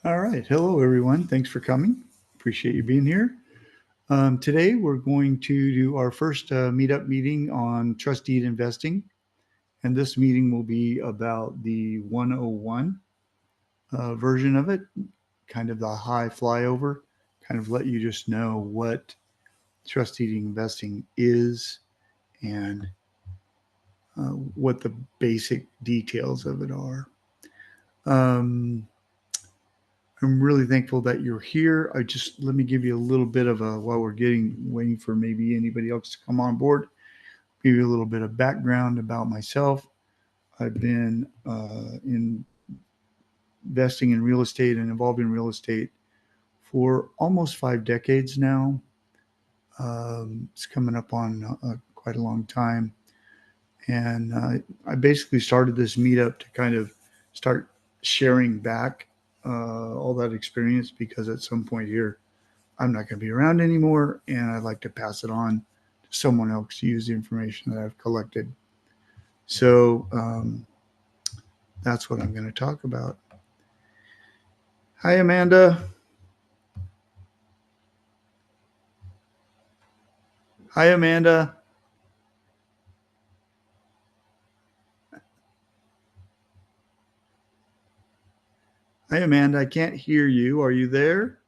All right. Hello, everyone. Thanks for coming. Appreciate you being here. Today, we're going to do our first meetup meeting on trust deed investing. And this meeting will be about the 101 version of it, kind of the high flyover, kind of let you just know what trust deed investing is and what the basic details of it are. Um, I'm really thankful that you're here. I just let me give you a little bit of a while we're waiting for maybe anybody else to come on board. Give you a little bit of background about myself. I've been investing in real estate and involved in real estate for almost 5 decades now. It's coming up on quite a long time, and I basically started this meetup to kind of start sharing back all that experience because at some point here I'm not going to be around anymore, and I'd like to pass it on to someone else to use the information that I've collected. So that's what I'm going to talk about. Hi, Amanda. Hi, Amanda. Hi, Amanda. I can't hear you. Are you there?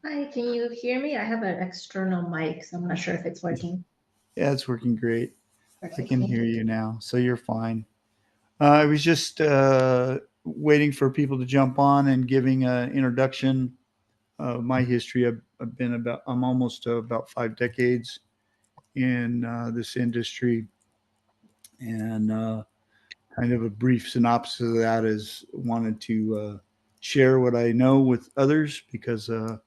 Hi, can you hear me? I have an external mic, so I'm not sure if it's working. Yeah, it's working great. I Perfect, can thank hear you. you now, so you're fine. I was just waiting for people to jump on and giving an introduction of my history. I've been I'm almost about 5 decades in this industry, and kind of a brief synopsis of that is wanted to share what I know with others because I'm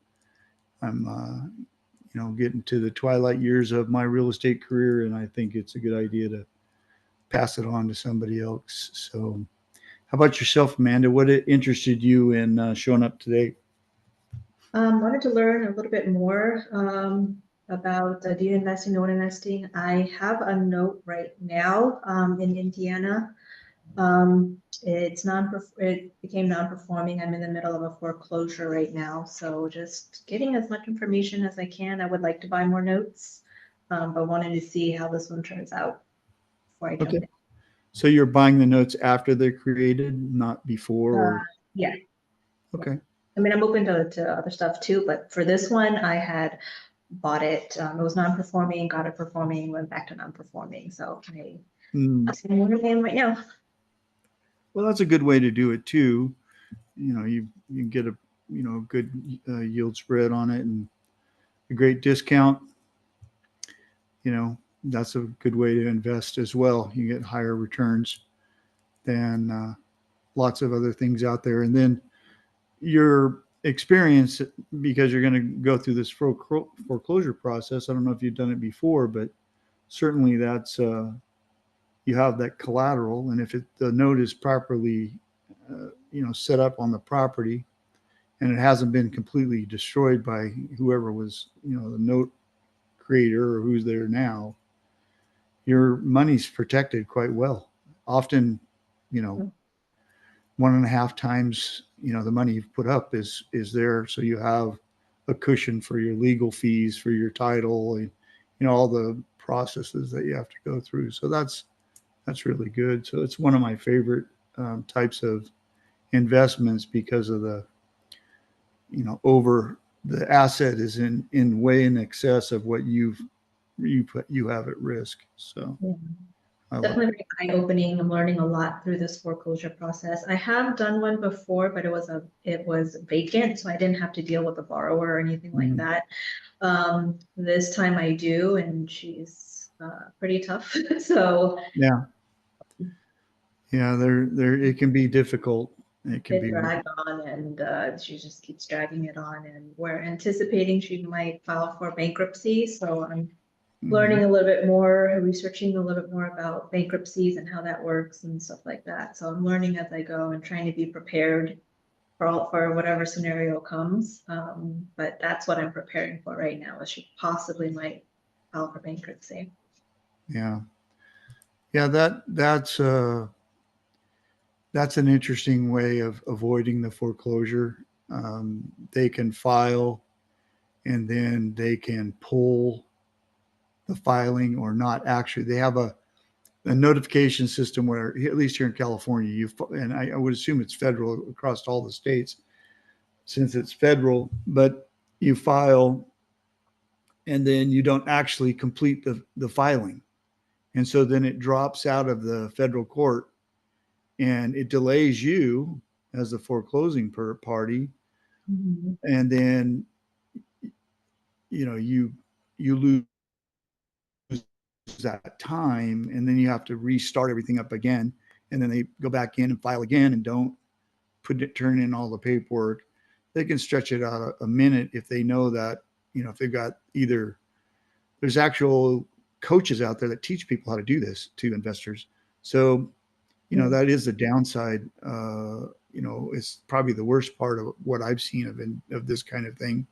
getting to the twilight years of my real estate career, and I think it's a good idea to pass it on to somebody else. So, how about yourself, Amanda? What interested you in showing up today? Wanted to learn a little bit more about deed investing, note investing. I have a note right now in Indiana. It became non-performing. I'm in the middle of a foreclosure right now, so just getting as much information as I can. I would like to buy more notes, but wanted to see how this one turns out before I Okay. jump in. So you're buying the notes after they're created, not before, Uh, or yeah. Yeah. okay. I mean, I'm open to other stuff too, but for this one, I had bought it. It was non-performing, got it performing, went back to non-performing. So Mm. that's what I'm in right now. Well, that's a good way to do it too. You get a good yield spread on it and a great discount. That's a good way to invest as well. You get higher returns than lots of other things out there. And then your experience, because you're going to go through this foreclosure process. I don't know if you've done it before, but certainly that's you have that collateral, and if the note is properly, set up on the property, and it hasn't been completely destroyed by whoever was, the note creator or who's there now, your money's protected quite well. Often, you know, 1.5 times, the money you've put up is there, so you have a cushion for your legal fees, for your title, and all the processes that you have to go through. So that's really good. So it's one of my favorite types of investments because of the over the asset is in way in excess of what you have at risk. So Yeah. I love Definitely very eye-opening. I'm learning a lot through this foreclosure process. I have done one before, but it was vacant, so I didn't have to deal with the borrower or anything it. like that. This time I do, and she's pretty tough. So Yeah, yeah. There it can be difficult. It can it be. dragged on, and she just keeps dragging it on, and we're anticipating she might file for bankruptcy. So I'm Mhm. learning a little bit more, researching a little bit more about bankruptcies and how that works and stuff like that. So I'm learning as I go and trying to be prepared for whatever scenario comes. But that's what I'm preparing for right now, is she possibly might file for bankruptcy. Yeah, yeah. That's that's an interesting way of avoiding the foreclosure. They can file and then they can pull the filing or not actually. They have a notification system where, at least here in California, and I would assume it's federal across all the states since it's federal, but you file and then you don't actually complete the filing. And so then it drops out of the federal court and it delays you as the foreclosing party. Mhm. And then, you lose that time and then you have to restart everything up again. And then they go back in and file again and don't turn in all the paperwork. They can stretch it out a minute if they know that, if they've got either, there's actual coaches out there that teach people how to do this to investors. So, that is the downside. It's probably the worst part of what I've seen of this kind of thing,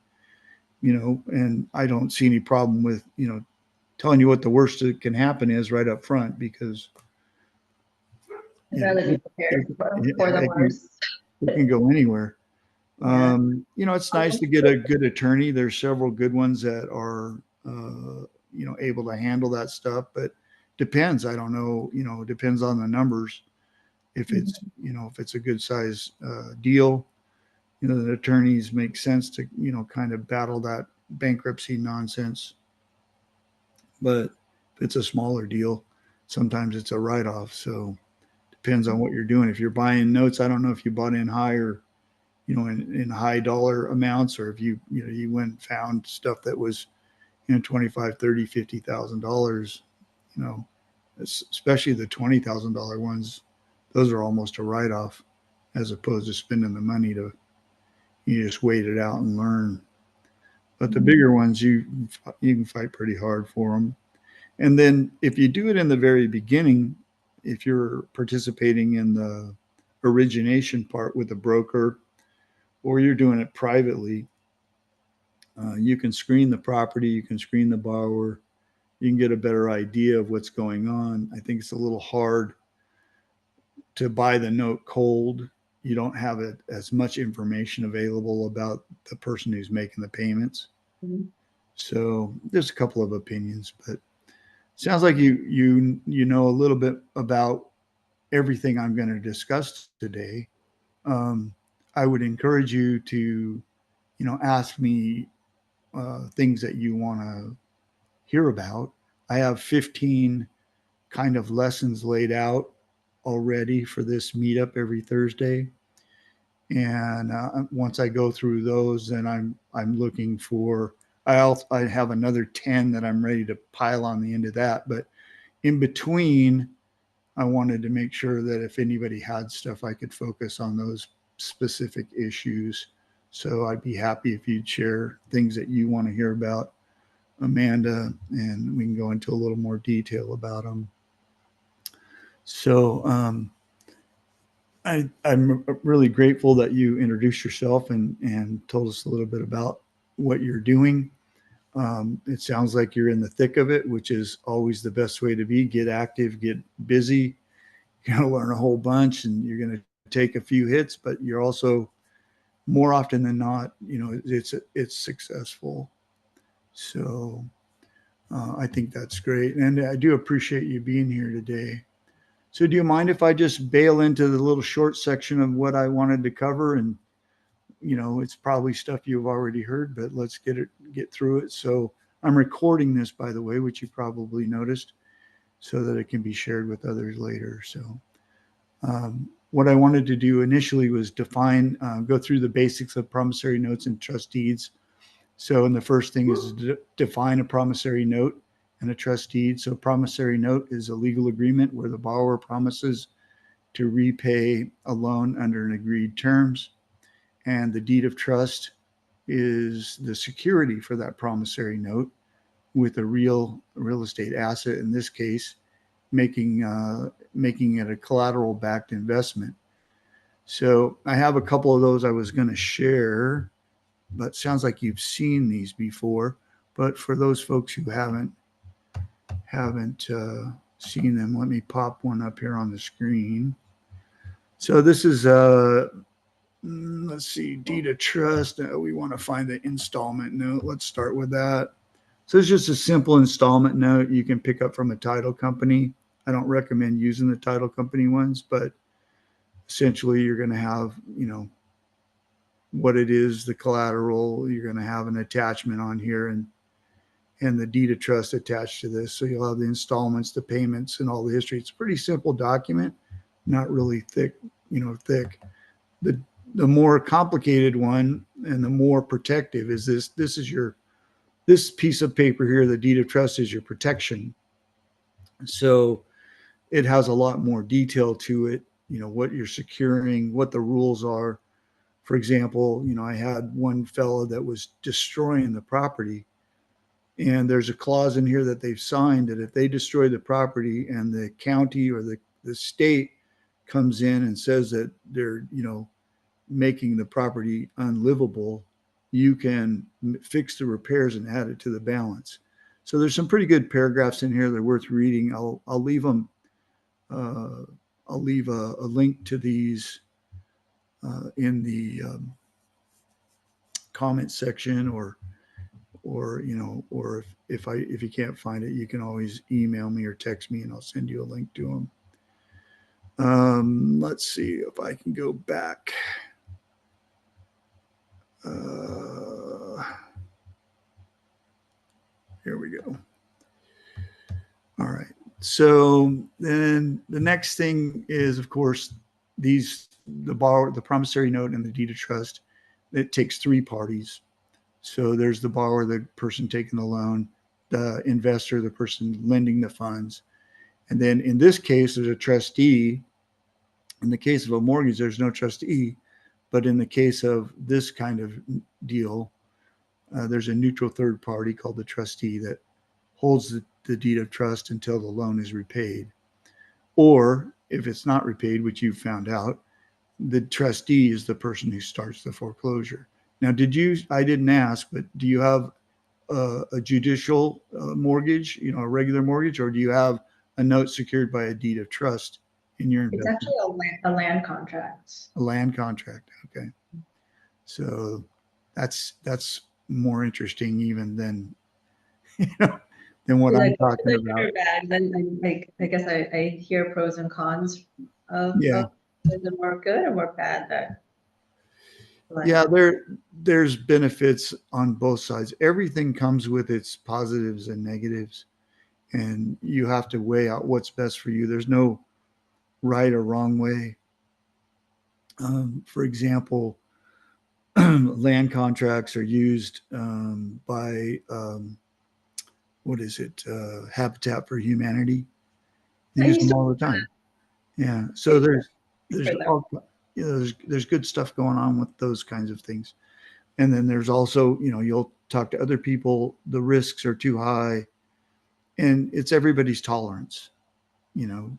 and I don't see any problem with, telling you what the worst that can happen is right up front because, I'd rather be it, prepared it, for the it, can, worst. it can go anywhere. Yeah. It's nice to get a good attorney. There's several good ones that are, able to handle that stuff, but depends. I don't know, depends on the numbers. If it's, Mhm. if it's a good size deal, the attorneys make sense to, kind of battle that bankruptcy nonsense. But if it's a smaller deal, sometimes it's a write off. So depends on what you're doing. If you're buying notes, I don't know if you bought in higher, in high dollar amounts, or if you went and found stuff that was, 25, 30, $50,000, you know, especially the $20,000 ones, those are almost a write off as opposed to spending the money to, you just wait it out and learn. But the Mhm. bigger ones, you can fight pretty hard for them. And then if you do it in the very beginning, if you're participating in the origination part with a broker or you're doing it privately, you can screen the property, you can screen the borrower, you can get a better idea of what's going on. I think it's a little hard to buy the note cold. You don't have as much information available about the person who's making the payments. Mhm. So there's a couple of opinions, but sounds like you know a little bit about everything I'm going to discuss today. Um, I would encourage you to, ask me things that you want to hear about. I have 15 kind of lessons laid out already for this meetup every Thursday. And once I go through those, then I'm looking for. I have another 10 that I'm ready to pile on the end of that. But in between, I wanted to make sure that if anybody had stuff, I could focus on those specific issues. So I'd be happy if you'd share things that you want to hear about, Amanda, and we can go into a little more detail about them. So I'm really grateful that you introduced yourself and told us a little bit about what you're doing. It sounds like you're in the thick of it, which is always the best way to be. Get active, get busy. You're going to learn a whole bunch and you're going to take a few hits, but you're also more often than not, it's successful. So I think that's great. And I do appreciate you being here today. So do you mind if I just bail into the little short section of what I wanted to cover? And, it's probably stuff you've already heard, but let's get through it. So I'm recording this, by the way, which you probably noticed, so that it can be shared with others later. So what I wanted to do initially was go through the basics of promissory notes and trust deeds. So, and the first thing is to define a promissory note and a trust deed. So, a promissory note is a legal agreement where the borrower promises to repay a loan under an agreed terms, and the deed of trust is the security for that promissory note with a real estate asset. In this case, making it a collateral backed investment. So I have a couple of those I was going to share, but sounds like you've seen these before. But for those folks who haven't seen them, let me pop one up here on the screen. So this is let's see, deed of trust. We want to find the installment note. Let's start with that. So it's just a simple installment note you can pick up from a title company. I don't recommend using the title company ones, but essentially you're going to have, what it is, the collateral. You're going to have an attachment on here and the deed of trust attached to this. So you'll have the installments, the payments, and all the history. It's a pretty simple document, not really thick, thick. The the more complicated one and the more protective is this. This piece of paper here, the deed of trust, is your protection. So it has a lot more detail to it. What you're securing, what the rules are. For example, I had one fellow that was destroying the property, and there's a clause in here that they've signed that if they destroy the property and the county or the state comes in and says that they're, making the property unlivable, you can fix the repairs and add it to the balance. So there's some pretty good paragraphs in here that are worth reading. I'll leave them. I'll leave a link to these in the comment section, or if you can't find it, you can always email me or text me, and I'll send you a link to them. Let's see if I can go back. Here we go. All right. So then the next thing is, of course, the promissory note and the deed of trust. It takes three parties. So there's the borrower, the person taking the loan, the investor, the person lending the funds. And then in this case, there's a trustee. In the case of a mortgage, there's no trustee. But in the case of this kind of deal, there's a neutral third party called the trustee that holds the deed of trust until the loan is repaid. Or if it's not repaid, which you found out, the trustee is the person who starts the foreclosure. Now, I didn't ask, but do you have a judicial mortgage, a regular mortgage, or do you have a note secured by a deed of trust in your It's investment? actually a land contract. A land contract. Okay. So that's more interesting even than, than what I'm talking Like about. good or bad. Then I guess I hear pros and cons Yeah. of the more good or more bad that land Yeah, contract. there's benefits on both sides. Everything comes with its positives and negatives, and you have to weigh out what's best for you. There's no right or wrong way. For example, land contracts are used by what is it? Habitat for Humanity. They I use used them to all the time. Yeah. So pay there's for them. all, there's good stuff going on with those kinds of things. And then there's also, you'll talk to other people, the risks are too high, and it's everybody's tolerance. You know,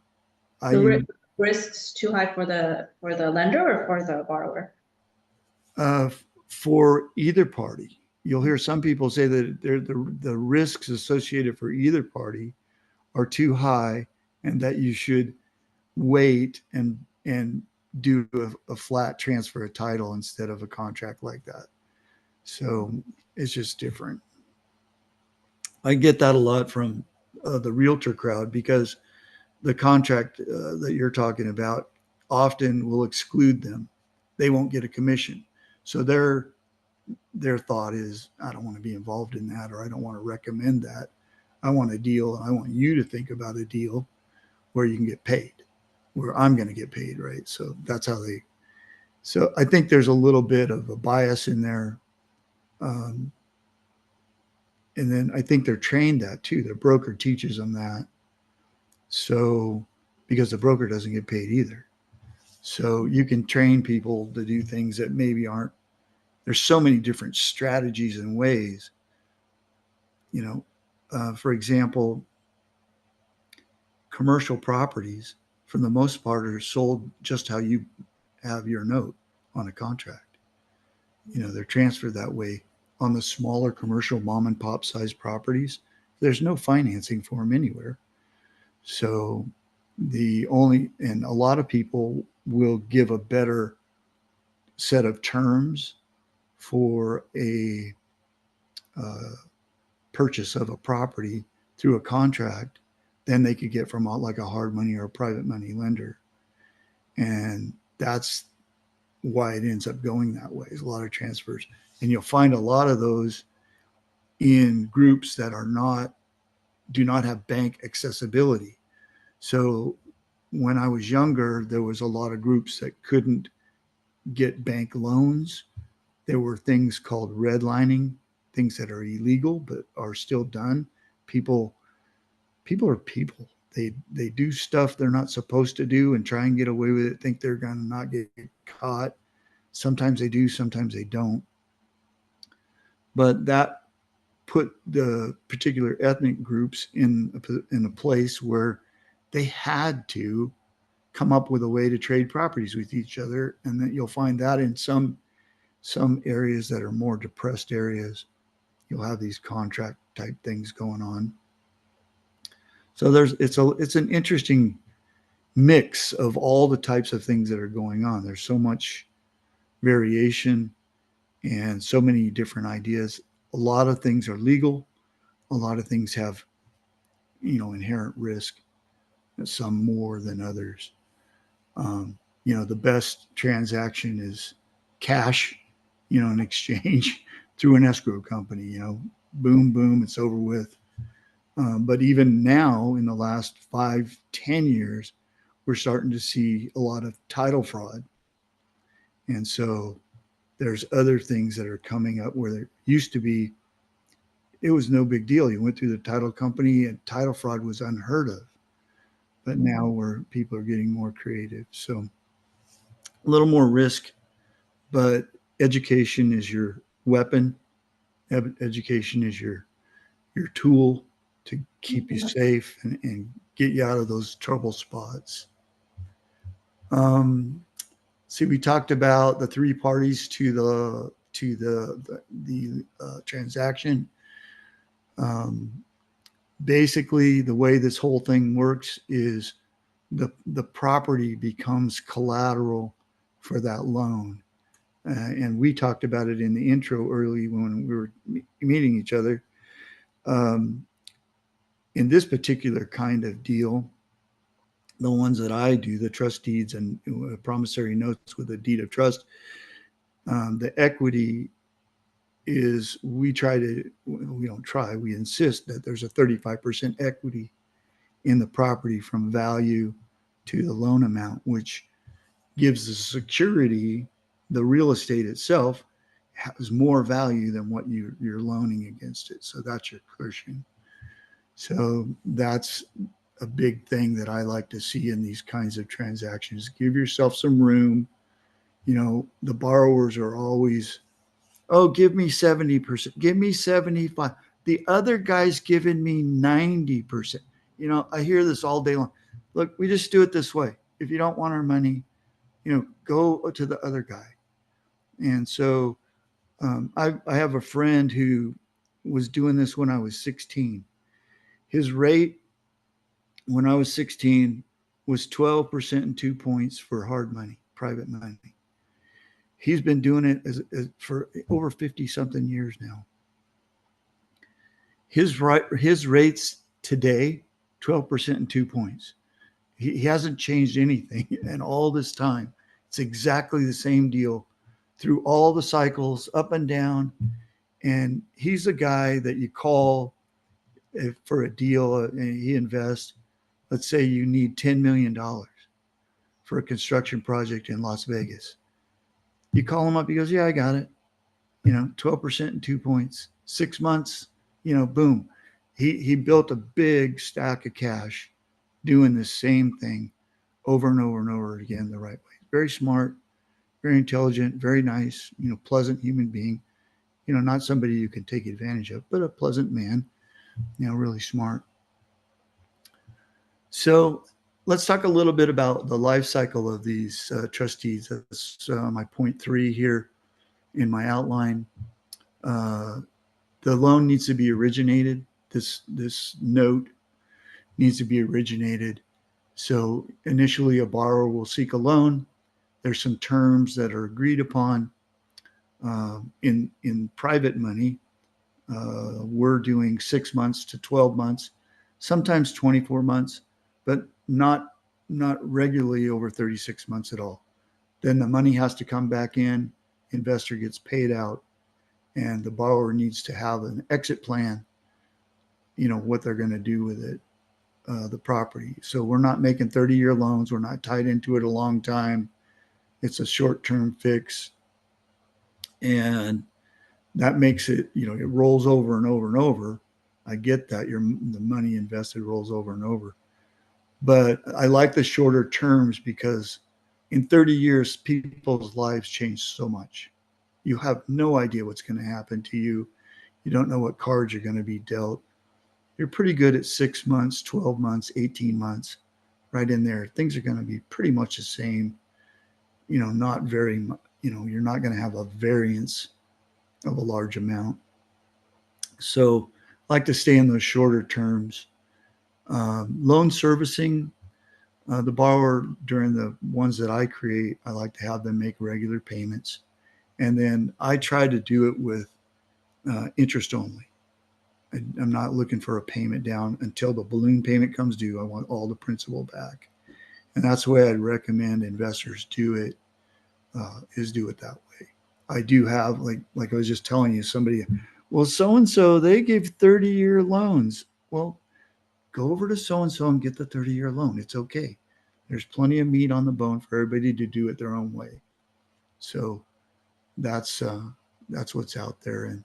I The use risks too high for the lender or for the borrower? uh, for either party. You'll hear some people say that the risks associated for either party are too high, and that you should wait and do a flat transfer of title instead of a contract like that. So it's just different. I get that a lot from the realtor crowd because the contract that you're talking about often will exclude them. They won't get a commission. So their thought is, I don't want to be involved in that, or I don't want to recommend that. I want a deal, and I want you to think about a deal where you can get paid, where I'm going to get paid, right? So that's how they. So I think there's a little bit of a bias in there, um, and then I think they're trained that too. Their broker teaches them that. So because the broker doesn't get paid either. So you can train people to do things that maybe aren't. There's so many different strategies and ways. You know, for example, commercial properties, for the most part, are sold just how you have your note on a contract. They're transferred that way. On the smaller commercial mom and pop size properties, there's no financing for them anywhere. So and a lot of people will give a better set of terms for a purchase of a property through a contract than they could get from like a hard money or a private money lender. And that's why it ends up going that way. There's a lot of transfers. And you'll find a lot of those in groups that do not have bank accessibility. So when I was younger, there was a lot of groups that couldn't get bank loans. There were things called redlining, things that are illegal but are still done. People are people. They do stuff they're not supposed to do and try and get away with it, think they're going to not get caught. Sometimes they do, sometimes they don't. But that put the particular ethnic groups in a place where they had to come up with a way to trade properties with each other. And then you'll find that in some areas that are more depressed areas, you'll have these contract type things going on. So it's an interesting mix of all the types of things that are going on. There's so much variation and so many different ideas. A lot of things are legal. A lot of things have, inherent risk, some more than others. The best transaction is cash, an exchange through an escrow company, boom, boom, it's over with. But even now, in the last 5-10 years, we're starting to see a lot of title fraud. And so there's other things that are coming up where there used to be, it was no big deal. You went through the title company and title fraud was unheard of. But now where people are getting more creative. So a little more risk, but education is your weapon. Education is your tool to keep you safe and get you out of those trouble spots. See, we talked about the three parties to the transaction. Basically, the way this whole thing works is the property becomes collateral for that loan. And we talked about it in the intro early when we were meeting each other. In this particular kind of deal, the ones that I do, the trust deeds and promissory notes with a deed of trust, the equity is we insist that there's a 35% equity in the property from value to the loan amount, which gives the security, the real estate itself has more value than what you're loaning against it. So that's your cushion. So that's a big thing that I like to see in these kinds of transactions. Give yourself some room. The borrowers are always, oh, give me 70%, give me 75%. The other guy's giving me 90%. I hear this all day long. Look, we just do it this way. If you don't want our money, go to the other guy. And so I have a friend who was doing this when I was 16. His rate when I was 16 was 12% and 2 points for hard money, private money. He's been doing it for over 50 something years now. His rates today, 12% and 2 points. He hasn't changed anything in all this time. It's exactly the same deal through all the cycles, up and down. And he's a guy that you call for a deal and he invests. Let's say you need $10 million for a construction project in Las Vegas. You call him up, he goes, yeah, I got it. 12% and 2 points, 6 months, boom. He built a big stack of cash doing the same thing over and over and over again the right way. Very smart, very intelligent, very nice, pleasant human being. Not somebody you can take advantage of, but a pleasant man, really smart. So let's talk a little bit about the life cycle of these trustees. That's my point 3 here in my outline. The loan needs to be originated. This note needs to be originated. So initially a borrower will seek a loan. There's some terms that are agreed upon. In private money, we're doing 6 months to 12 months, sometimes 24 months, but not regularly over 36 months at all. Then the money has to come back in, investor gets paid out, and the borrower needs to have an exit plan, what they're going to do with it, the property. So we're not making 30-year loans. We're not tied into it a long time. It's a short-term fix. And that makes it, it rolls over and over and over. I get that the money invested rolls over and over. But I like the shorter terms because in 30 years, people's lives change so much. You have no idea what's going to happen to you. You don't know what cards are going to be dealt. You're pretty good at 6 months, 12 months, 18 months, right in there. Things are going to be pretty much the same, not very much, you're not going to have a variance of a large amount. So I like to stay in those shorter terms. Loan servicing, the borrower during the ones that I create, I like to have them make regular payments. And then I try to do it with interest only. I'm not looking for a payment down until the balloon payment comes due. I want all the principal back. And that's the way I'd recommend investors do it, is do it that way. I do have, like I was just telling you, somebody, well, so-and-so, they give 30-year loans. Well, go over to so-and-so and get the 30-year loan. It's okay. There's plenty of meat on the bone for everybody to do it their own way. So that's what's out there. And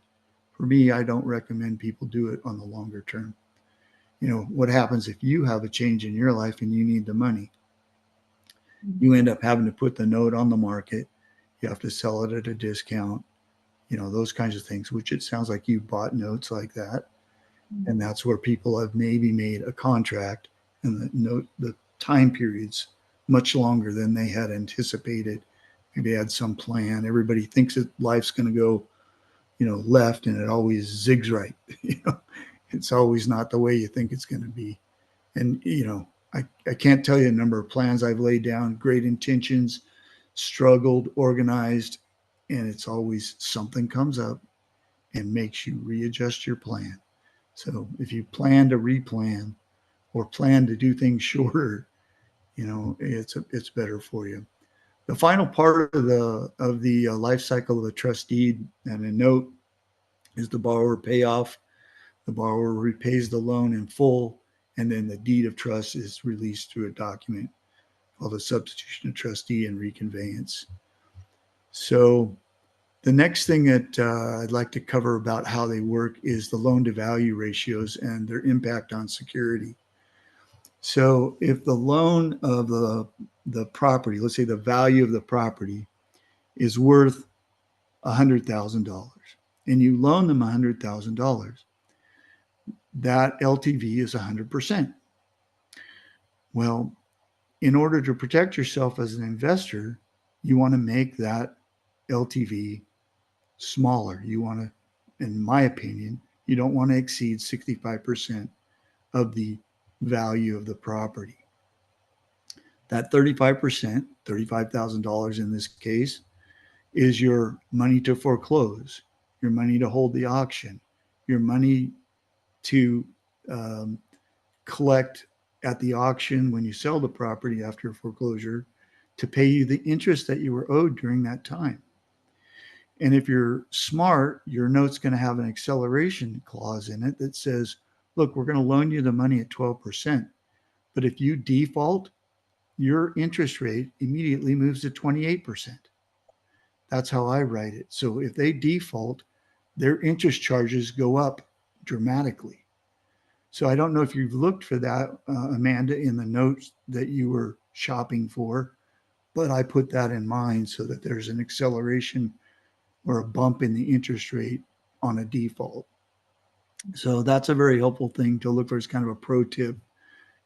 for me, I don't recommend people do it on the longer term. What happens if you have a change in your life and you need the money? You end up having to put the note on the market. You have to sell it at a discount, those kinds of things, which it sounds like you bought notes like that. And that's where people have maybe made a contract and the time periods much longer than they had anticipated. Maybe they had some plan. Everybody thinks that life's going to go, left, and it always zigs right. It's always not the way you think it's going to be. And, I can't tell you the number of plans I've laid down, great intentions, struggled, organized, and it's always something comes up and makes you readjust your plan. So if you plan to replan or plan to do things shorter, it's better for you. The final part of the life cycle of a trust deed and a note is the borrower payoff. The borrower repays the loan in full, and then the deed of trust is released through a document called a substitution of trustee and reconveyance. So the next thing that I'd like to cover about how they work is the loan to value ratios and their impact on security. So if the loan of the property, let's say the value of the property is worth $100,000 and you loan them $100,000, that LTV is 100%. Well, in order to protect yourself as an investor, you want to make that LTV smaller. You want to, in my opinion, you don't want to exceed 65% of the value of the property. That 35%, $35,000 in this case, is your money to foreclose, your money to hold the auction, your money to collect at the auction when you sell the property after foreclosure to pay you the interest that you were owed during that time. And if you're smart, your note's going to have an acceleration clause in it that says, look, we're going to loan you the money at 12%. But if you default, your interest rate immediately moves to 28%. That's how I write it. So if they default, their interest charges go up dramatically. So I don't know if you've looked for that, Amanda, in the notes that you were shopping for, but I put that in mind so that there's an acceleration or a bump in the interest rate on a default. So that's a very helpful thing to look for. It's kind of a pro tip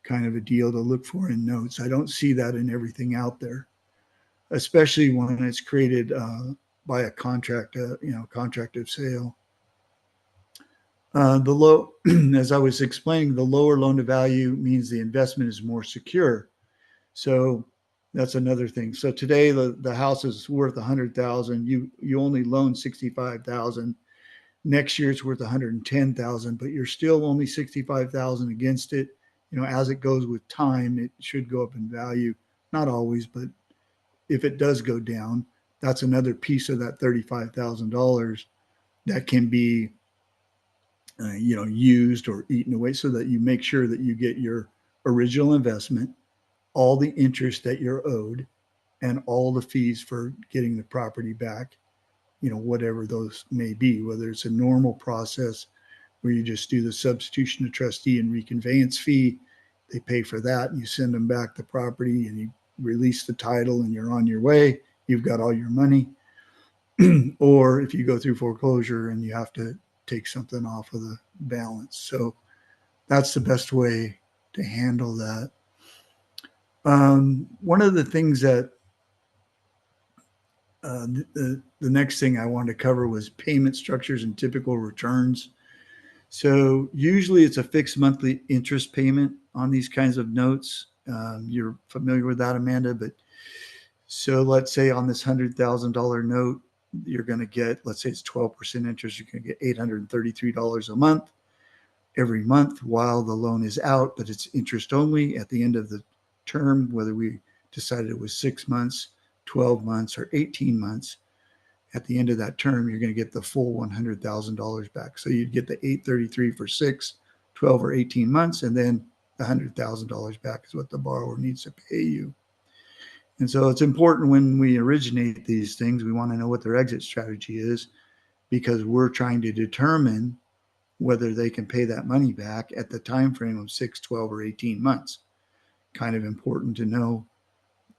kind of a deal to look for in notes. I don't see that in everything out there, especially when it's created by a contract, contract of sale. The low, as I was explaining, the lower loan to value means the investment is more secure. So That's another thing. So today the house is worth 100,000. You only loan 65,000. Next year it's worth 110,000, but you're still only 65,000 against it. As it goes with time, it should go up in value. Not always, but if it does go down, that's another piece of that $35,000 that can be used or eaten away, so that you make sure that you get your original investment, all the interest that you're owed, and all the fees for getting the property back, whatever those may be, whether it's a normal process where you just do the substitution of trustee and reconveyance fee, they pay for that, and you send them back the property and you release the title and you're on your way, you've got all your money. Or if you go through foreclosure and you have to take something off of the balance. So that's the best way to handle that. One of the things that the next thing I wanted to cover was payment structures and typical returns. So usually it's a fixed monthly interest payment on these kinds of notes. You're familiar with that, Amanda, but so let's say on this $100,000 note, you're going to get, let's say it's 12% interest, you're going to get $833 a month every month while the loan is out, but it's interest only at the end of the term, whether we decided it was 6 months, 12 months, or 18 months. At the end of that term, you're going to get the full $100,000 back. So you'd get the $833 for 6, 12, or 18 months, and then the $100,000 back is what the borrower needs to pay you. And so it's important when we originate these things, we want to know what their exit strategy is, because we're trying to determine whether they can pay that money back at the time frame of 6, 12, or 18 months. Kind of important to know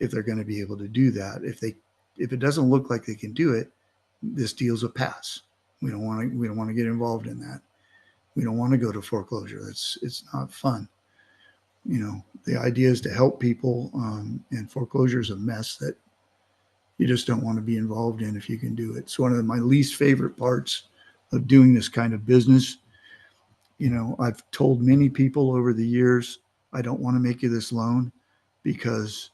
if they're going to be able to do that. If it doesn't look like they can do it, this deal's a pass. We don't want to get involved in that. We don't want to go to foreclosure. It's not fun. The idea is to help people, and foreclosure is a mess that you just don't want to be involved in if you can do it. It's one of my least favorite parts of doing this kind of business. I've told many people over the years, I don't want to make you this loan because,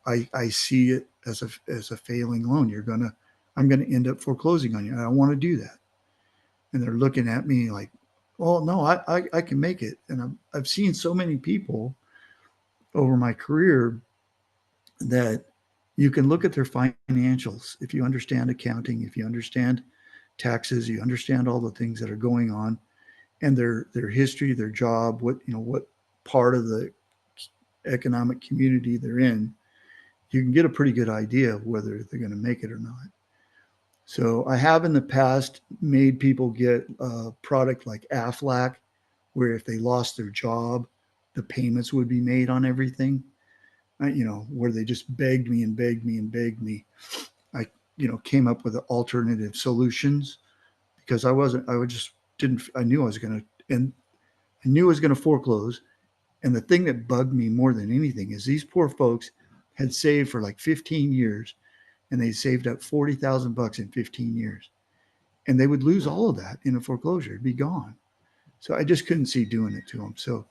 I see it as a failing loan. I'm going to end up foreclosing on you. I don't want to do that. And they're looking at me like, well, no, I can make it. And I've seen so many people over my career that you can look at their financials. If you understand accounting, if you understand taxes, you understand all the things that are going on, and their history, their job, what part of the economic community they're in, you can get a pretty good idea of whether they're going to make it or not. So I have in the past made people get a product like Aflac, where if they lost their job, the payments would be made on everything. Where they just begged me and begged me and begged me. I, came up with alternative solutions because I knew I was going to, and I knew I was going to foreclose. And the thing that bugged me more than anything is these poor folks had saved for like 15 years, and they saved up $40,000 in 15 years, and they would lose all of that in a foreclosure. It'd be gone. So I just couldn't see doing it to them. So,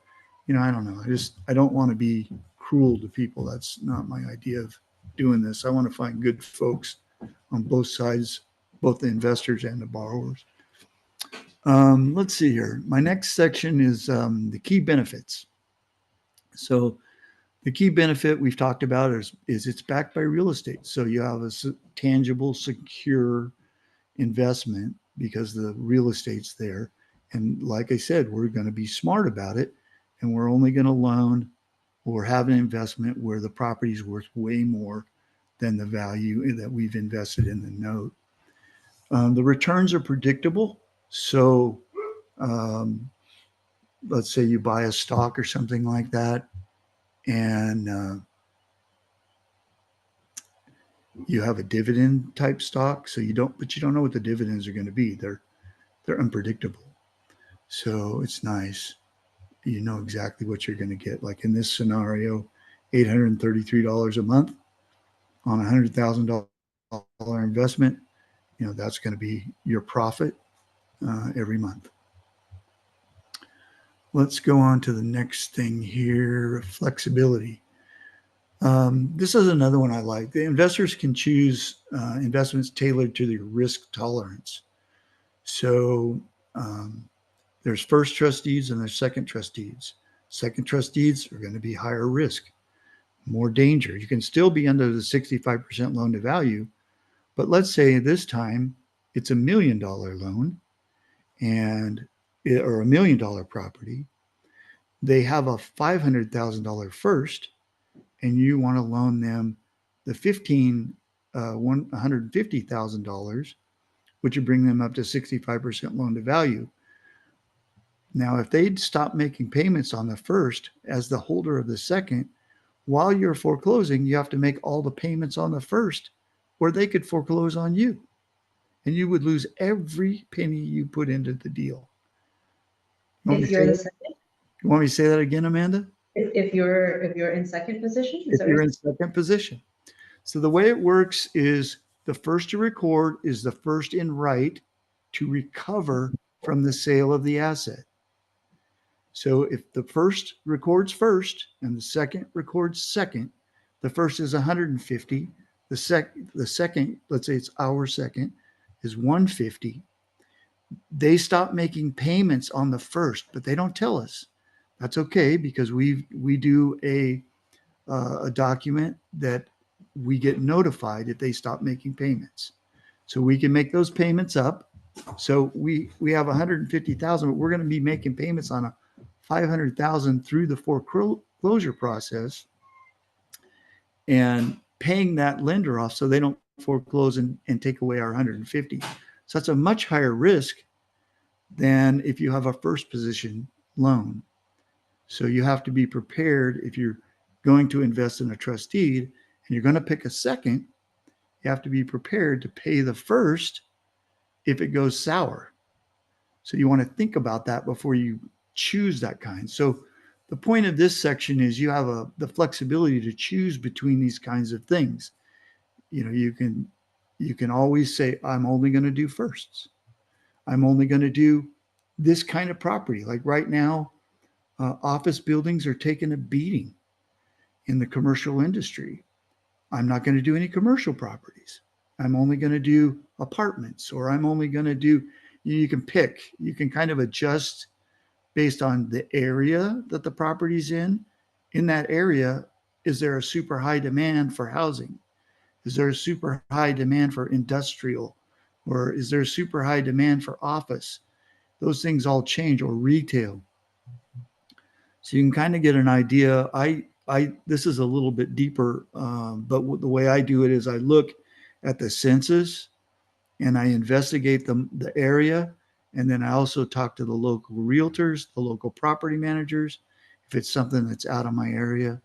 I don't know. I don't want to be cruel to people. That's not my idea of doing this. I want to find good folks on both sides, both the investors and the borrowers. Let's see here. My next section is the key benefits. So the key benefit we've talked about is it's backed by real estate. So you have a tangible, secure investment because the real estate's there. And like I said, we're going to be smart about it, and we're only going to loan or have an investment where the property is worth way more than the value that we've invested in the note. The returns are predictable. So let's say you buy a stock or something like that, and you have a dividend type stock. So you don't know what the dividends are going to be. They're unpredictable. So it's nice. You know exactly what you're going to get. Like in this scenario, $833 a month on a $100,000 investment. That's going to be your profit every month. Let's go on to the next thing here, flexibility. This is another one I like. The investors can choose investments tailored to their risk tolerance. So um, there's first trust deeds and there's second trust deeds. Second trust deeds are going to be higher risk, more danger. You can still be under the 65% loan to value, but let's say this time it's $1 million loan and or $1 million property. They have a $500,000 first, and you want to loan them the $150,000, which would bring them up to 65% loan to value. Now, if they'd stop making payments on the first as the holder of the second, while you're foreclosing, you have to make all the payments on the first, or they could foreclose on you, and you would lose every penny you put into the deal. You want me If to you're say the that? second, You want me to say that again, Amanda? if you're in second position, is If that what you're you're in second position. So the way it works is the first to record is the first in right to recover from the sale of the asset. So if the first records first and the second records second, the first is 150. The second, let's say it's our second, is 150. They stop making payments on the first, but they don't tell us. That's okay because we do a document that we get notified if they stop making payments. So we can make those payments up. So we have 150,000, but we're going to be making payments on a 500,000 through the foreclosure process and paying that lender off so they don't foreclose and take away our 150. So that's a much higher risk than if you have a first position loan. So you have to be prepared if you're going to invest in a trust deed and you're going to pick a second, you have to be prepared to pay the first if it goes sour. So you want to think about that before you choose that kind. So the point of this section is you have the flexibility to choose between these kinds of things. You know, you can always say, I'm only going to do firsts. I'm only going to do this kind of property. Like right now, office buildings are taking a beating in the commercial industry. I'm not going to do any commercial properties. I'm only going to do apartments, or I'm only going to do, you can pick, you can kind of adjust based on the area that the property's in. In that area, is there a super high demand for housing? Is there a super high demand for industrial? Or is there a super high demand for office? Those things all change, or retail. So you can kind of get an idea. This is a little bit deeper, but the way I do it is I look at the census and I investigate the area, and then I also talk to the local realtors, the local property managers. If it's something that's out of my area,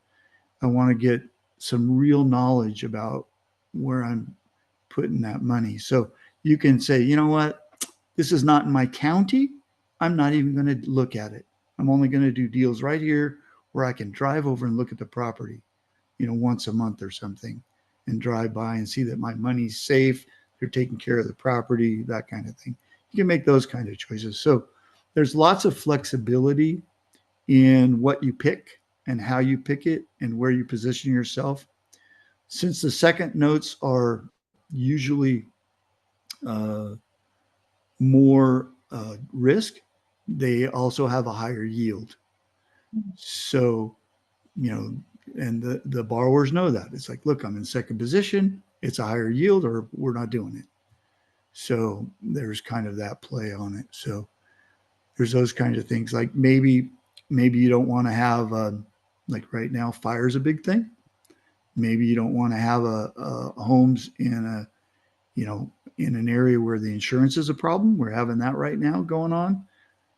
I want to get some real knowledge about where I'm putting that money. So you can say, you know what, this is not in my county. I'm not even going to look at it. I'm only going to do deals right here where I can drive over and look at the property, once a month or something, and drive by and see that my money's safe. They're taking care of the property, that kind of thing. You can make those kind of choices. So there's lots of flexibility in what you pick and how you pick it and where you position yourself. Since the second notes are usually uh, more risk, they also have a higher yield. So, you know, and the borrowers know that. It's like, look, I'm in second position. It's a higher yield, or we're not doing it. So there's kind of that play on it. So there's those kinds of things. Like maybe you don't want to have like right now, fire is a big thing. Maybe you don't want to have a homes in a in an area where the insurance is a problem. We're having that right now going on.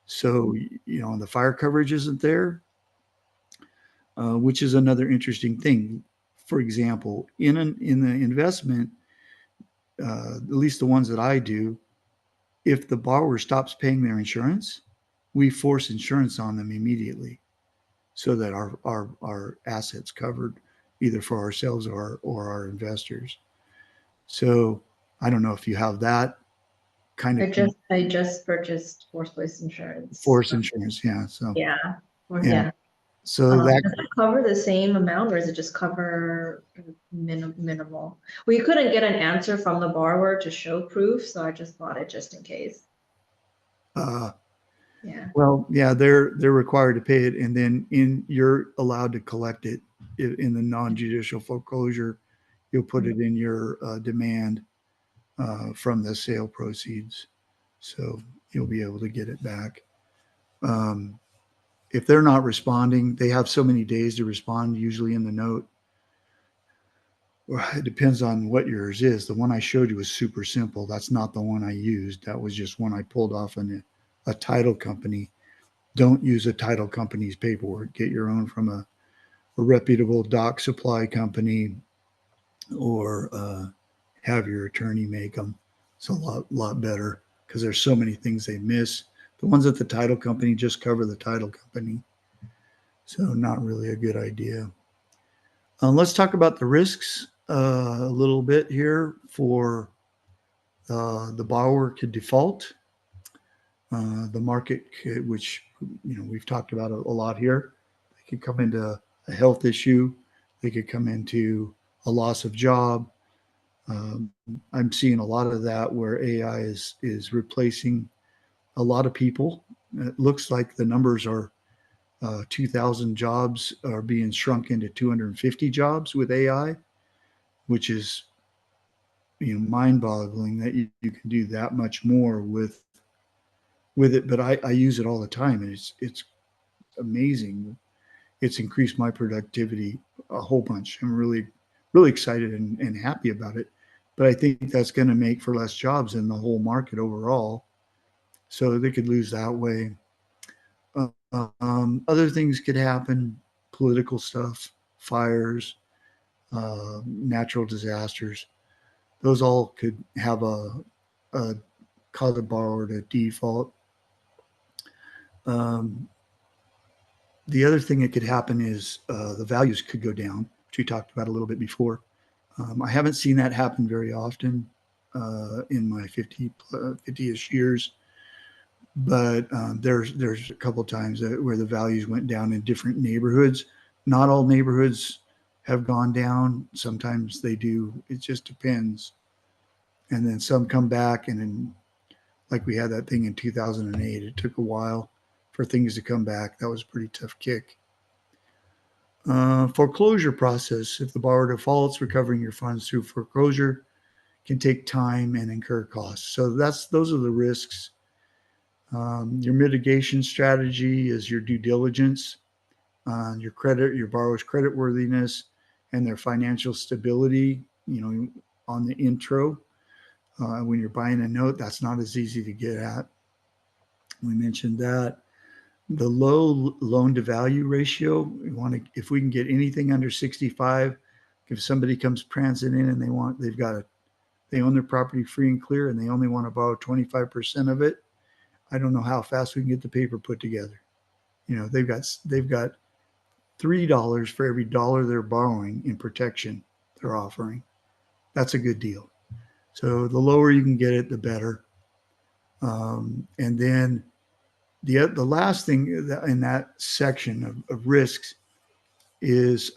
So, the fire coverage isn't there, which is another interesting thing. For example, in the investment, at least the ones that I do, if the borrower stops paying their insurance, we force insurance on them immediately so that our assets covered either for ourselves or our investors. So I don't know if you have that kind of I just purchased force place insurance. force insurance. Yeah. So Yeah, or yeah. yeah. So that, Does it cover the same amount, or does it just cover minimal? We couldn't get an answer from the borrower to show proof, so I just bought it just in case. uh, Yeah. well, yeah, they're required to pay it, and then you're allowed to collect it in the non-judicial foreclosure. You'll put it in your demand from the sale proceeds, so you'll be able to get it back. Um, if they're not responding, they have so many days to respond, usually in the note. Well, it depends on what yours is. The one I showed you was super simple. That's not the one I used. That was just one I pulled off in a title company. Don't use a title company's paperwork. Get your own from a reputable doc supply company, or have your attorney make them. It's a lot better because there's so many things they miss. The ones at the title company just cover the title company, so not really a good idea. Let's talk about the risks a little bit here for the borrower could default. The market could, which we've talked about a lot here, they could come into a health issue. They could come into a loss of job. Um, I'm seeing a lot of that where AI is replacing a lot of people. It looks like the numbers are 2,000 jobs are being shrunk into 250 jobs with AI, which is mind-boggling that you can do that much more with it. But I use it all the time, and it's amazing. It's increased my productivity a whole bunch. I'm really excited and happy about it. But I think that's going to make for less jobs in the whole market overall. So they could lose that way. Other things could happen: political stuff, fires, natural disasters. Those all could have a cause a borrower to default. Um, the other thing that could happen is the values could go down, which we talked about a little bit before. I haven't seen that happen very often in my 50-ish years, but there's a couple of times where the values went down in different neighborhoods. Not all neighborhoods have gone down. Sometimes they do. It just depends. And then some come back, and then like we had that thing in 2008. It took a while for things to come back. That was a pretty tough kick. Foreclosure process. If the borrower defaults, recovering your funds through foreclosure can take time and incur costs. So those are the risks. Your mitigation strategy is your due diligence on your credit, your borrower's credit worthiness, and their financial stability. On the intro, when you're buying a note, that's not as easy to get at. We mentioned that. The low loan to value ratio, if we can get anything under 65, if somebody comes prancing in and they own their property free and clear and they only want to borrow 25% of it, I don't know how fast we can get the paper put together. They've got $3 for every dollar they're borrowing in protection they're offering. That's a good deal. So the lower you can get it, the better. And then the last thing in that section of risks is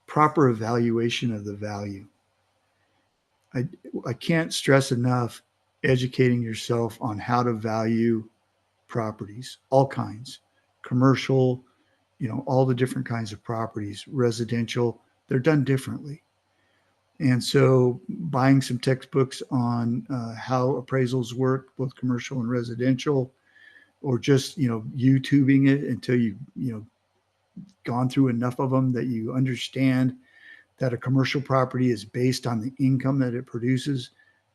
proper evaluation of the value. I, I can't stress enough educating yourself on how to value properties, all kinds, commercial, all the different kinds of properties, residential, they're done differently. And so buying some textbooks on how appraisals work, both commercial and residential, or just, YouTubing it until gone through enough of them that you understand that a commercial property is based on the income that it produces,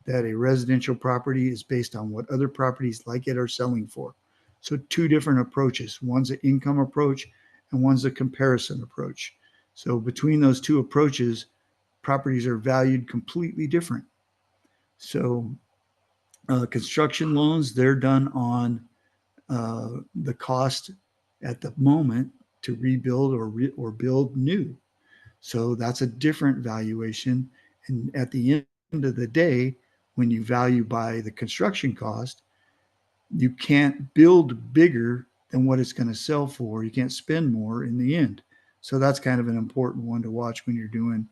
that a residential property is based on what other properties like it are selling for. So two different approaches. One's an income approach and one's a comparison approach. So between those two approaches, properties are valued completely different. So construction loans, they're done on the cost at the moment to rebuild or build new. So that's a different valuation. And at the end of the day, when you value by the construction cost, you can't build bigger than what it's going to sell for. You can't spend more in the end. So that's kind of an important one to watch when you're doing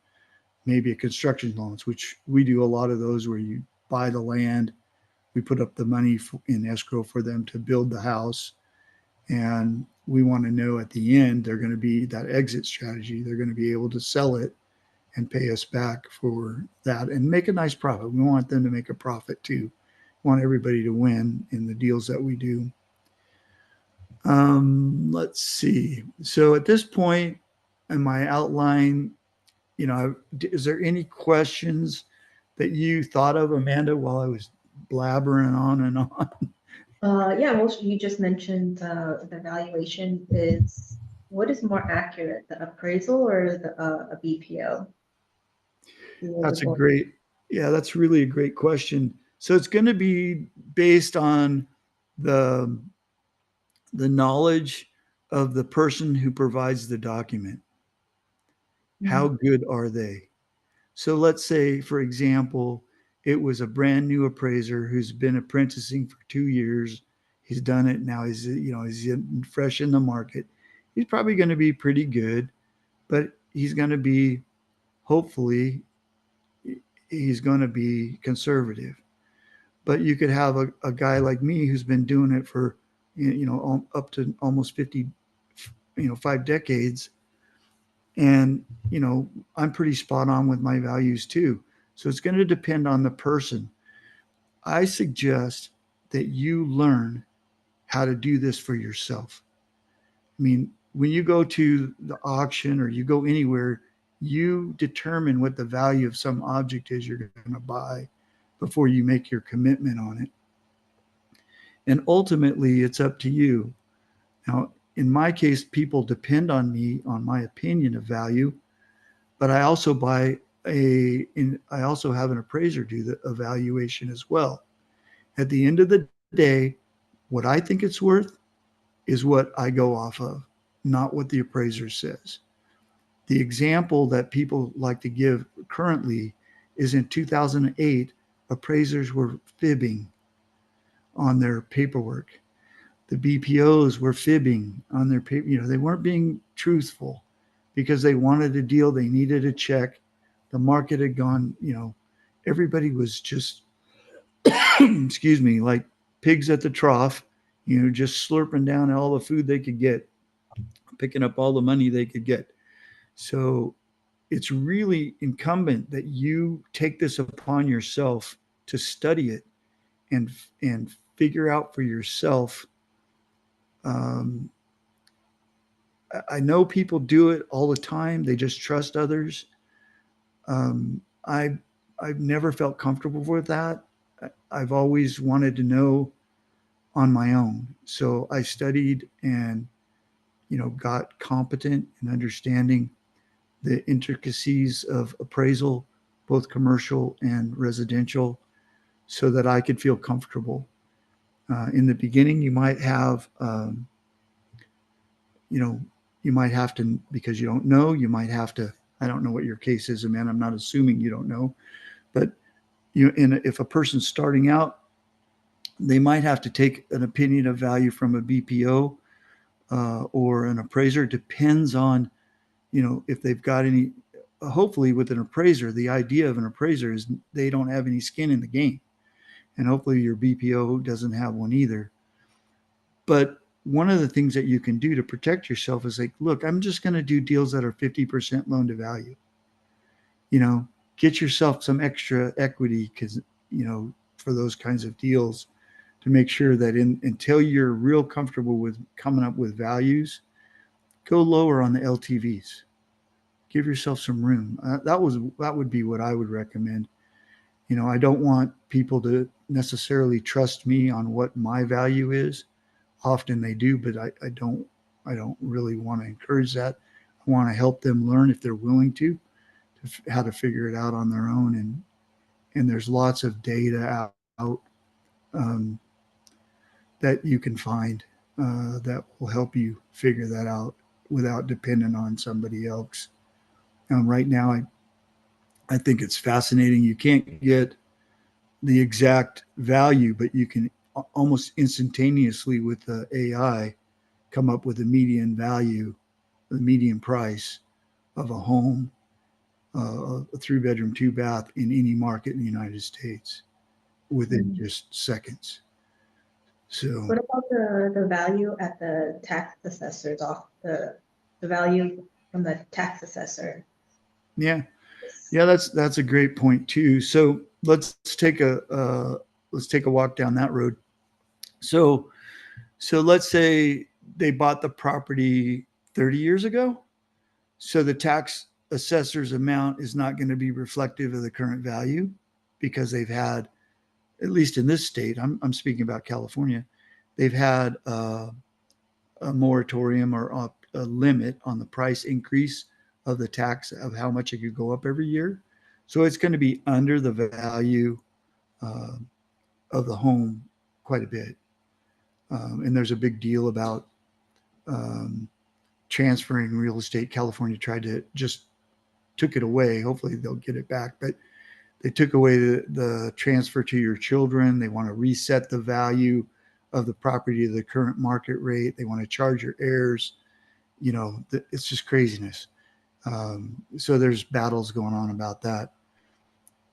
maybe a construction loans, which we do a lot of those where you buy the land, we put up the money in escrow for them to build the house, and we want to know at the end they're going to be that exit strategy. They're going to be able to sell it and pay us back for that and make a nice profit. We want them to make a profit too. We want everybody to win in the deals that we do. Let's see. So at this point in my outline, is there any questions that you thought of, Amanda, while I was blabbering on and on? Yeah, well, you just mentioned the valuation is, what is more accurate, the appraisal or a BPO? That's a great, yeah, that's really a great question. So it's going to be based on the knowledge of the person who provides the document. How Mhm. good are they? So let's say, for example, it was a brand new appraiser who's been apprenticing for 2 years. He's done it now. He's fresh in the market. He's probably going to be pretty good, but he's going to be, hopefully, he's going to be conservative. But you could have a guy like me who's been doing it for, up to almost 50, 5 decades, and I'm pretty spot on with my values too. So it's going to depend on the person. I suggest that you learn how to do this for yourself. I mean, when you go to the auction or you go anywhere, you determine what the value of some object is you're going to buy before you make your commitment on it. And ultimately, it's up to you. Now, in my case, people depend on me on my opinion of value, but I also I also have an appraiser do the evaluation as well. At the end of the day, what I think it's worth is what I go off of, not what the appraiser says. The example that people like to give currently is in 2008, appraisers were fibbing on their paperwork. The BPOs were fibbing on their paper. They weren't being truthful because they wanted a deal. They needed a check. The market had gone, everybody was just, excuse me, like pigs at the trough, just slurping down all the food they could get, picking up all the money they could get. So it's really incumbent that you take this upon yourself to study it and figure out for yourself. Um, I know people do it all the time. They just trust others. Um, I I've never felt comfortable with that. I've always wanted to know on my own. So I studied and got competent in understanding the intricacies of appraisal, both commercial and residential, so that I could feel comfortable. In the beginning, you might have, you know, you might have to, because you don't know, you might have to, I don't know what your case is, man. I'm not assuming you don't know, but if a person's starting out, they might have to take an opinion of value from a BPO or an appraiser. It depends on, if they've got any. Hopefully, with an appraiser, the idea of an appraiser is they don't have any skin in the game, and hopefully your BPO doesn't have one either. But one of the things that you can do to protect yourself is like, look, I'm just going to do deals that are 50% loan to value. Get yourself some extra equity because, for those kinds of deals to make sure that until you're real comfortable with coming up with values, go lower on the LTVs. Give yourself some room. That would be what I would recommend. I don't want people to necessarily trust me on what my value is. Often they do, but I don't really want to encourage that. I want to help them learn if they're willing to how to figure it out on their own. And there's lots of data out um, that you can find that will help you figure that out without depending on somebody else. Right now, I think it's fascinating. You can't get the exact value, but you can almost instantaneously with the AI. come up with the median value, the median price of a home, a 3-bedroom, 2-bath in any market in the United States within Mhm. just seconds. So What about the value at the tax assessor's off the value from the tax assessor? yeah, yeah, that's a great point too. So let's take a walk down that road. So so let's say they bought the property 30 years ago. So the tax assessor's amount is not going to be reflective of the current value because they've had, at least in this state, I'm speaking about California, they've had a moratorium or a limit on the price increase of the tax of how much it could go up every year. So it's going to be under the value uh, of the home quite a bit. And there's a big deal about um, transferring real estate. California tried to just took it away. Hopefully they'll get it back, but they took away the transfer to your children. They want to reset the value of the property to the current market rate. They want to charge your heirs. You know, it's just craziness. So there's battles going on about that,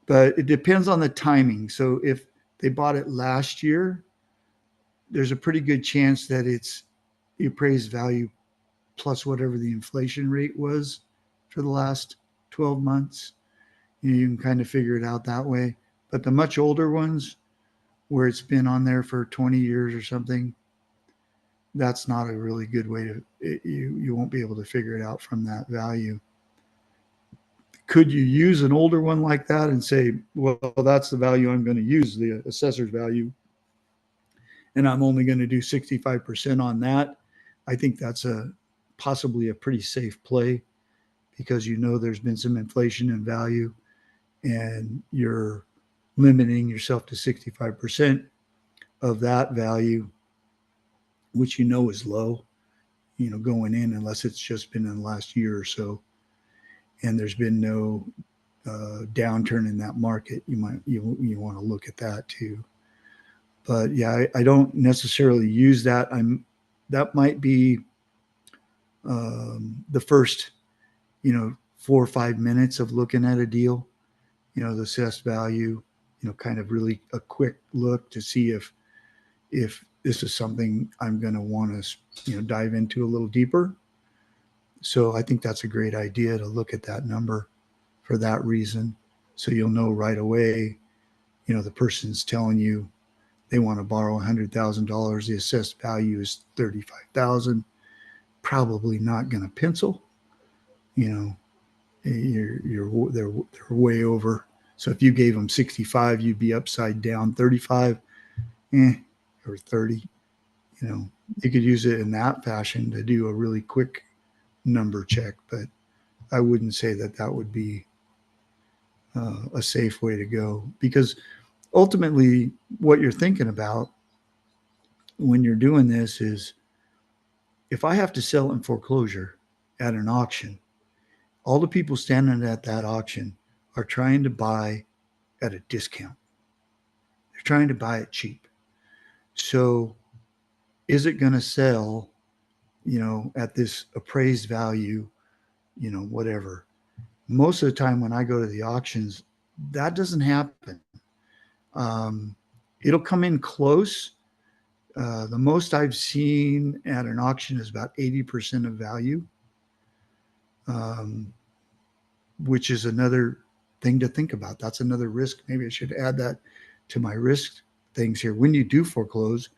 but it depends on the timing. So if they bought it last year, there's a pretty good chance that it's the appraised value plus whatever the inflation rate was for the last 12 months. You can kind of figure it out that way. But the much older ones, where it's been on there for 20 years or something, that's not a really good way to, you won't be able to figure it out from that value. Could you use an older one like that and say, well, that's the value I'm going to use, the assessor's value, and I'm only going to do 65% on that? I think that's possibly a pretty safe play because you know there's been some inflation in value and you're limiting yourself to 65% of that value, which you know is low, going in, unless it's just been in the last year or so, and there's been no downturn in that market. You want to look at that too. But yeah, I don't necessarily use that. That might be the first 4 or 5 minutes of looking at a deal. The assessed value. Kind of really a quick look to see if this is something I'm going to want to dive into a little deeper. So I think that's a great idea to look at that number for that reason. So you'll know right away, the person's telling you they want to borrow $100,000. The assessed value is 35,000. Probably not going to pencil. You know, they're way over. So if you gave them 65, you'd be upside down 35, or 30. You could use it in that fashion to do a really quick number check, but I wouldn't say that would be a safe way to go, because ultimately what you're thinking about when you're doing this is, if I have to sell in foreclosure at an auction, all the people standing at that auction are trying to buy at a discount. They're trying to buy it cheap. So is it going to sell, at this appraised value, whatever? Most of the time when I go to the auctions, that doesn't happen. Um, it'll come in close. The most I've seen at an auction is about 80% of value, um, which is another thing to think about. That's another risk. Maybe I should add that to my risk things here. When you do foreclose,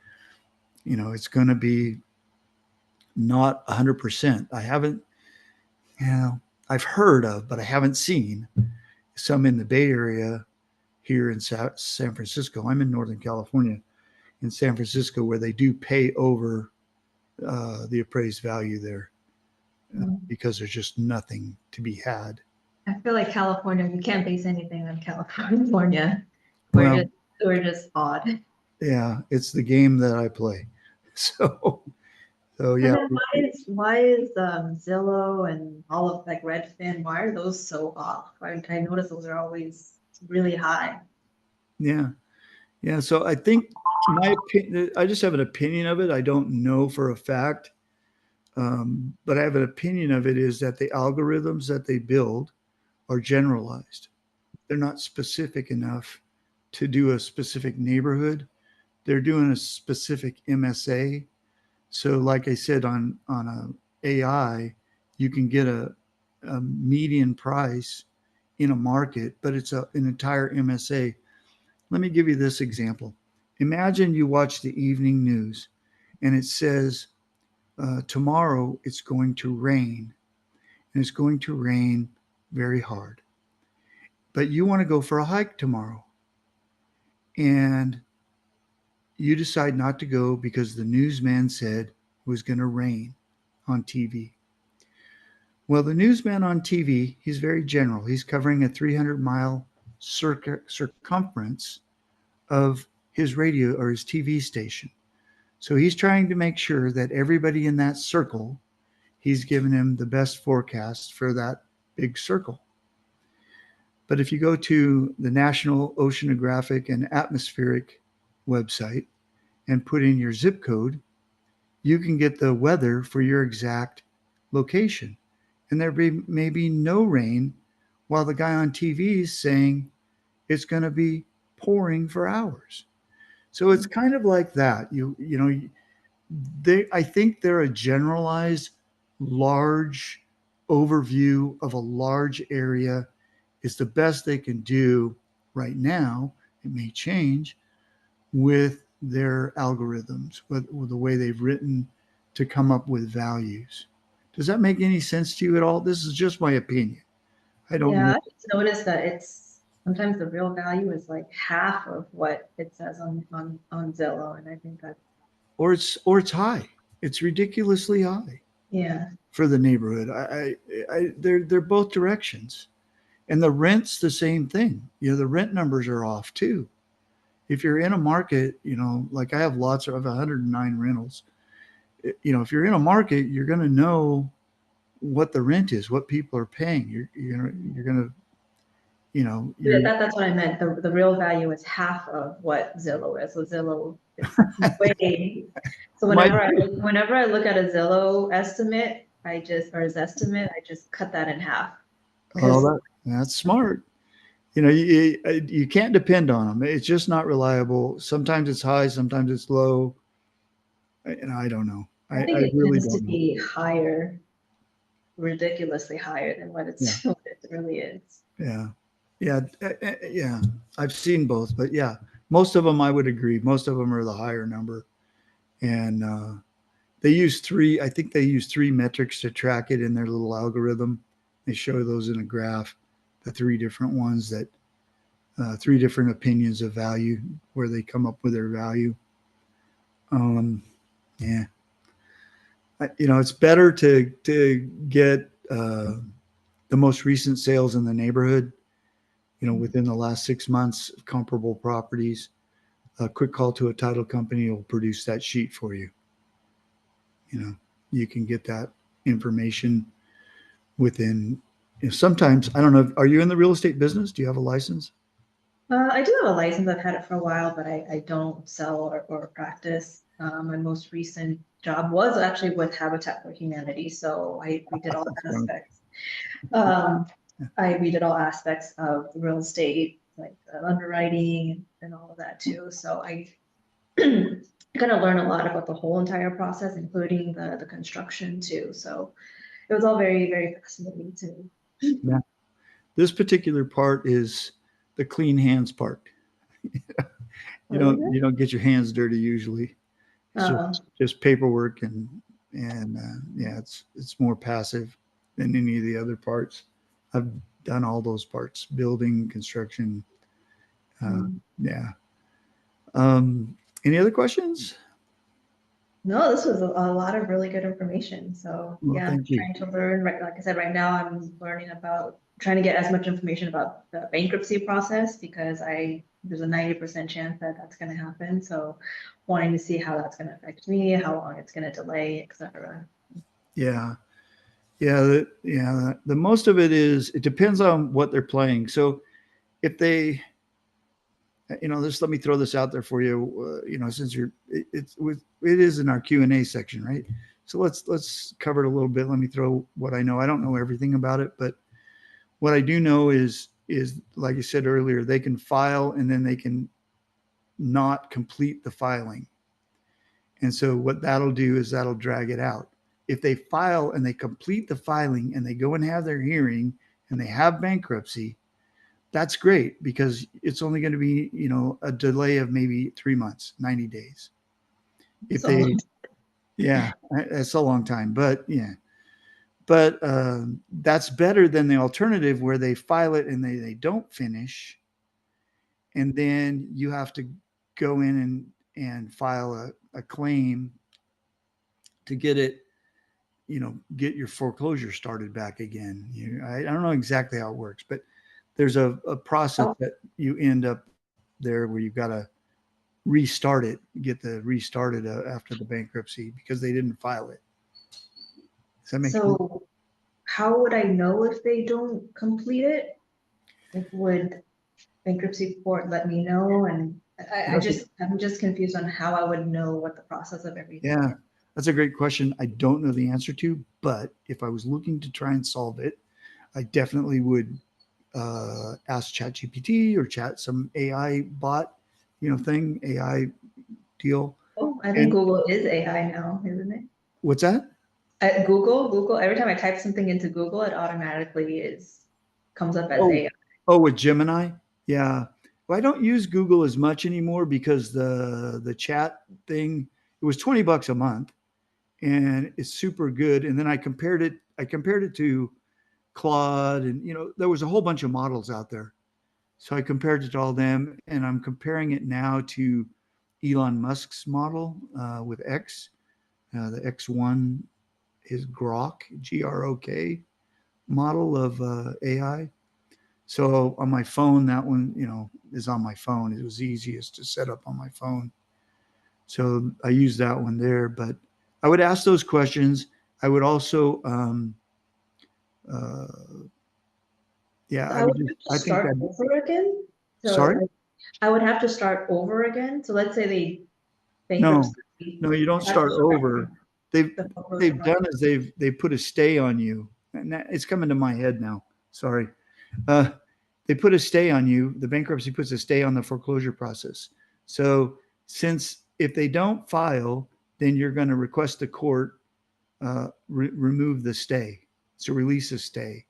it's going to be not 100%. I haven't, you know, I've heard of, but I haven't seen some in the Bay Area here in San Francisco. I'm in Northern California, in San Francisco, where they do pay over the appraised value there, Mm. because there's just nothing to be had. I feel like California, you can't base anything on California. We're Well, just we're just odd. yeah, it's the game that I play. So, so And yeah, then why is Zillow and all of like Redfin, why are those so off? I notice those are always really high. yeah, yeah. So I think my opinion, I just have an opinion of it. I don't know for a fact. But I have an opinion of it is that the algorithms that they build are generalized. They're not specific enough to do a specific neighborhood. They're doing a specific MSA. So, like I said, on a AI, you can get a median price in a market, but it's an entire MSA. Let me give you this example. Imagine you watch the evening news and it says tomorrow it's going to rain, and it's going to rain very hard. But you want to go for a hike tomorrow, and you decide not to go because the newsman said it was going to rain on TV. Well, the newsman on TV, he's very general. He's covering a 300-mile circumference of his radio or his TV station. So he's trying to make sure that everybody in that circle, he's given him the best forecast for that big circle. But if you go to the National Oceanographic and Atmospheric website and put in your zip code, you can get the weather for your exact location. And may be no rain while the guy on TV is saying it's going to be pouring for hours. So it's kind of like that. You know, I think they're a generalized large overview of a large area is the best they can do right now. It may change with their algorithms, with the way they've written to come up with values. Does that make any sense to you at all? This is just my opinion. I don't Yeah, know. I just noticed that it's sometimes the real value is like half of what it says on Zillow, and I think that Or it's high. It's ridiculously high yeah. for the neighborhood. They're both directions. And the rent's the same thing. You know, the rent numbers are off too. If you're in a market, you know, like I have 109 rentals. You know, if you're in a market, you're going to know what the rent is, what people are paying. You're going to, you know, Yeah, you're that's what I meant. The real value is half of what Zillow is. So Zillow is way. So might whenever I look at a Zillow estimate, or his estimate, I just cut that in half oh because that's smart. You know, you can't depend on them. It's just not reliable. Sometimes it's high, sometimes it's low. And I don't know. I think I it really tends to don't know. be higher, ridiculously higher than what Yeah, what it really is. yeah, yeah, yeah. I've seen both, but yeah, most of them I would agree. Most of them are the higher number, and they use three. I think they use three metrics to track it in their little algorithm. They show those in a graph, the three different ones that three different opinions of value where they come up with their value. Um, yeah, you know, it's better to get the most recent sales in the neighborhood. You know, within the last 6 months, comparable properties. A quick call to a title company will produce that sheet for you. You know, you can get that information within. You know, sometimes I don't know. Are you in the real estate business? Do you have a license? I do have a license. I've had it for a while, but I don't sell or practice. My most recent job was actually with Habitat for Humanity, so we did all aspects. Um, we did all aspects of real estate, like underwriting and all of that too. So I kind of learned a lot about the whole entire process, including the construction too. So it was all very, very fascinating to me. Yeah. This particular part is the clean hands part. What is it? You don't get your hands dirty usually. It's Uh, just paperwork and yeah, it's more passive than any of the other parts. I've done all those parts: building, construction. Yeah. Any other questions? No, this was a lot of really good information. So Well, yeah, thank you. trying to learn, right, like I said, right now I'm learning about trying to get as much information about the bankruptcy process because there's a 90% chance that that's going to happen. So wanting to see how that's going to affect me, how long it's going to delay, etc. Yeah. Yeah. The most of it is it depends on what they're playing. So if they, you know, just let me throw this out there for you. You know, since it is in our Q&A section, right? So let's cover it a little bit. Let me throw what I know. I don't know everything about it, but what I do know is like I said earlier, they can file and then they can not complete the filing. And so what that'll do is that'll drag it out. If they file and they complete the filing and they go and have their hearing and they have bankruptcy, that's great because it's only going to be, a delay of maybe 3 months, 90 days. If So they, yeah, that's a long time, but yeah. But that's better than the alternative where they file it and they don't finish. And then you have to go in and file a claim to get it, get your foreclosure started back again. I don't know exactly how it works, but there's a process oh, that you end up there where you've got to restart it, get the restarted after the bankruptcy because they didn't file it. Does that make sense? so how would I know if they don't complete it? Like, would bankruptcy court let me know? And I'm just confused on how I would know what the process of everything Yeah, is. that's a great question. I don't know the answer to, but if I was looking to try and solve it, I definitely would ask ChatGPT or chat some AI bot, thing, AI deal. Oh, I think And Google is AI now, isn't it? what's that? At Google, every time I type something into Google, it automatically comes up as Oh, AI. oh, with Gemini? Yeah. Well, I don't use Google as much anymore because the chat thing, it was $20 a month and it's super good. And then I compared it to Claude and there was a whole bunch of models out there. So I compared it to all them and I'm comparing it now to Elon Musk's model with X. The X1 is Grok, Grok model of AI. So on my phone, that one, is on my phone. It was easiest to set up on my phone. So I use that one there. But I would ask those questions. I would also, uh, yeah, So I I would would just, have to I think start that, over again. So sorry? I would have to start over again. So let's say they No, bankruptcy, no, you don't I have to start start over. They've, the foreclosure they've done process. is they put a stay on you. And it's coming to my head now. Sorry. Uh, they put a stay on you. The bankruptcy puts a stay on the foreclosure process. So since if they don't file, then you're going to request the court remove the stay, so release a stay.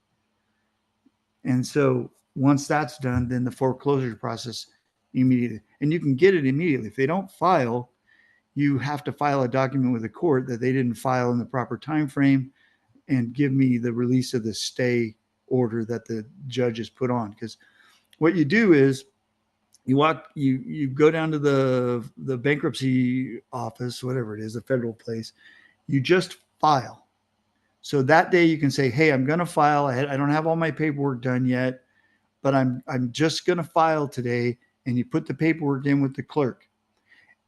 And so once that's done, then the foreclosure process immediately, and you can get it immediately. If they don't file, you have to file a document with the court that they didn't file in the proper time frame and give me the release of the stay order that the judge has put on. Because what you do is you go down to the bankruptcy office, whatever it is, the federal place. You just file. So that day you can say, "Hey, I'm going to file. I don't have all my paperwork done yet, but I'm just going to file today." And you put the paperwork in with the clerk,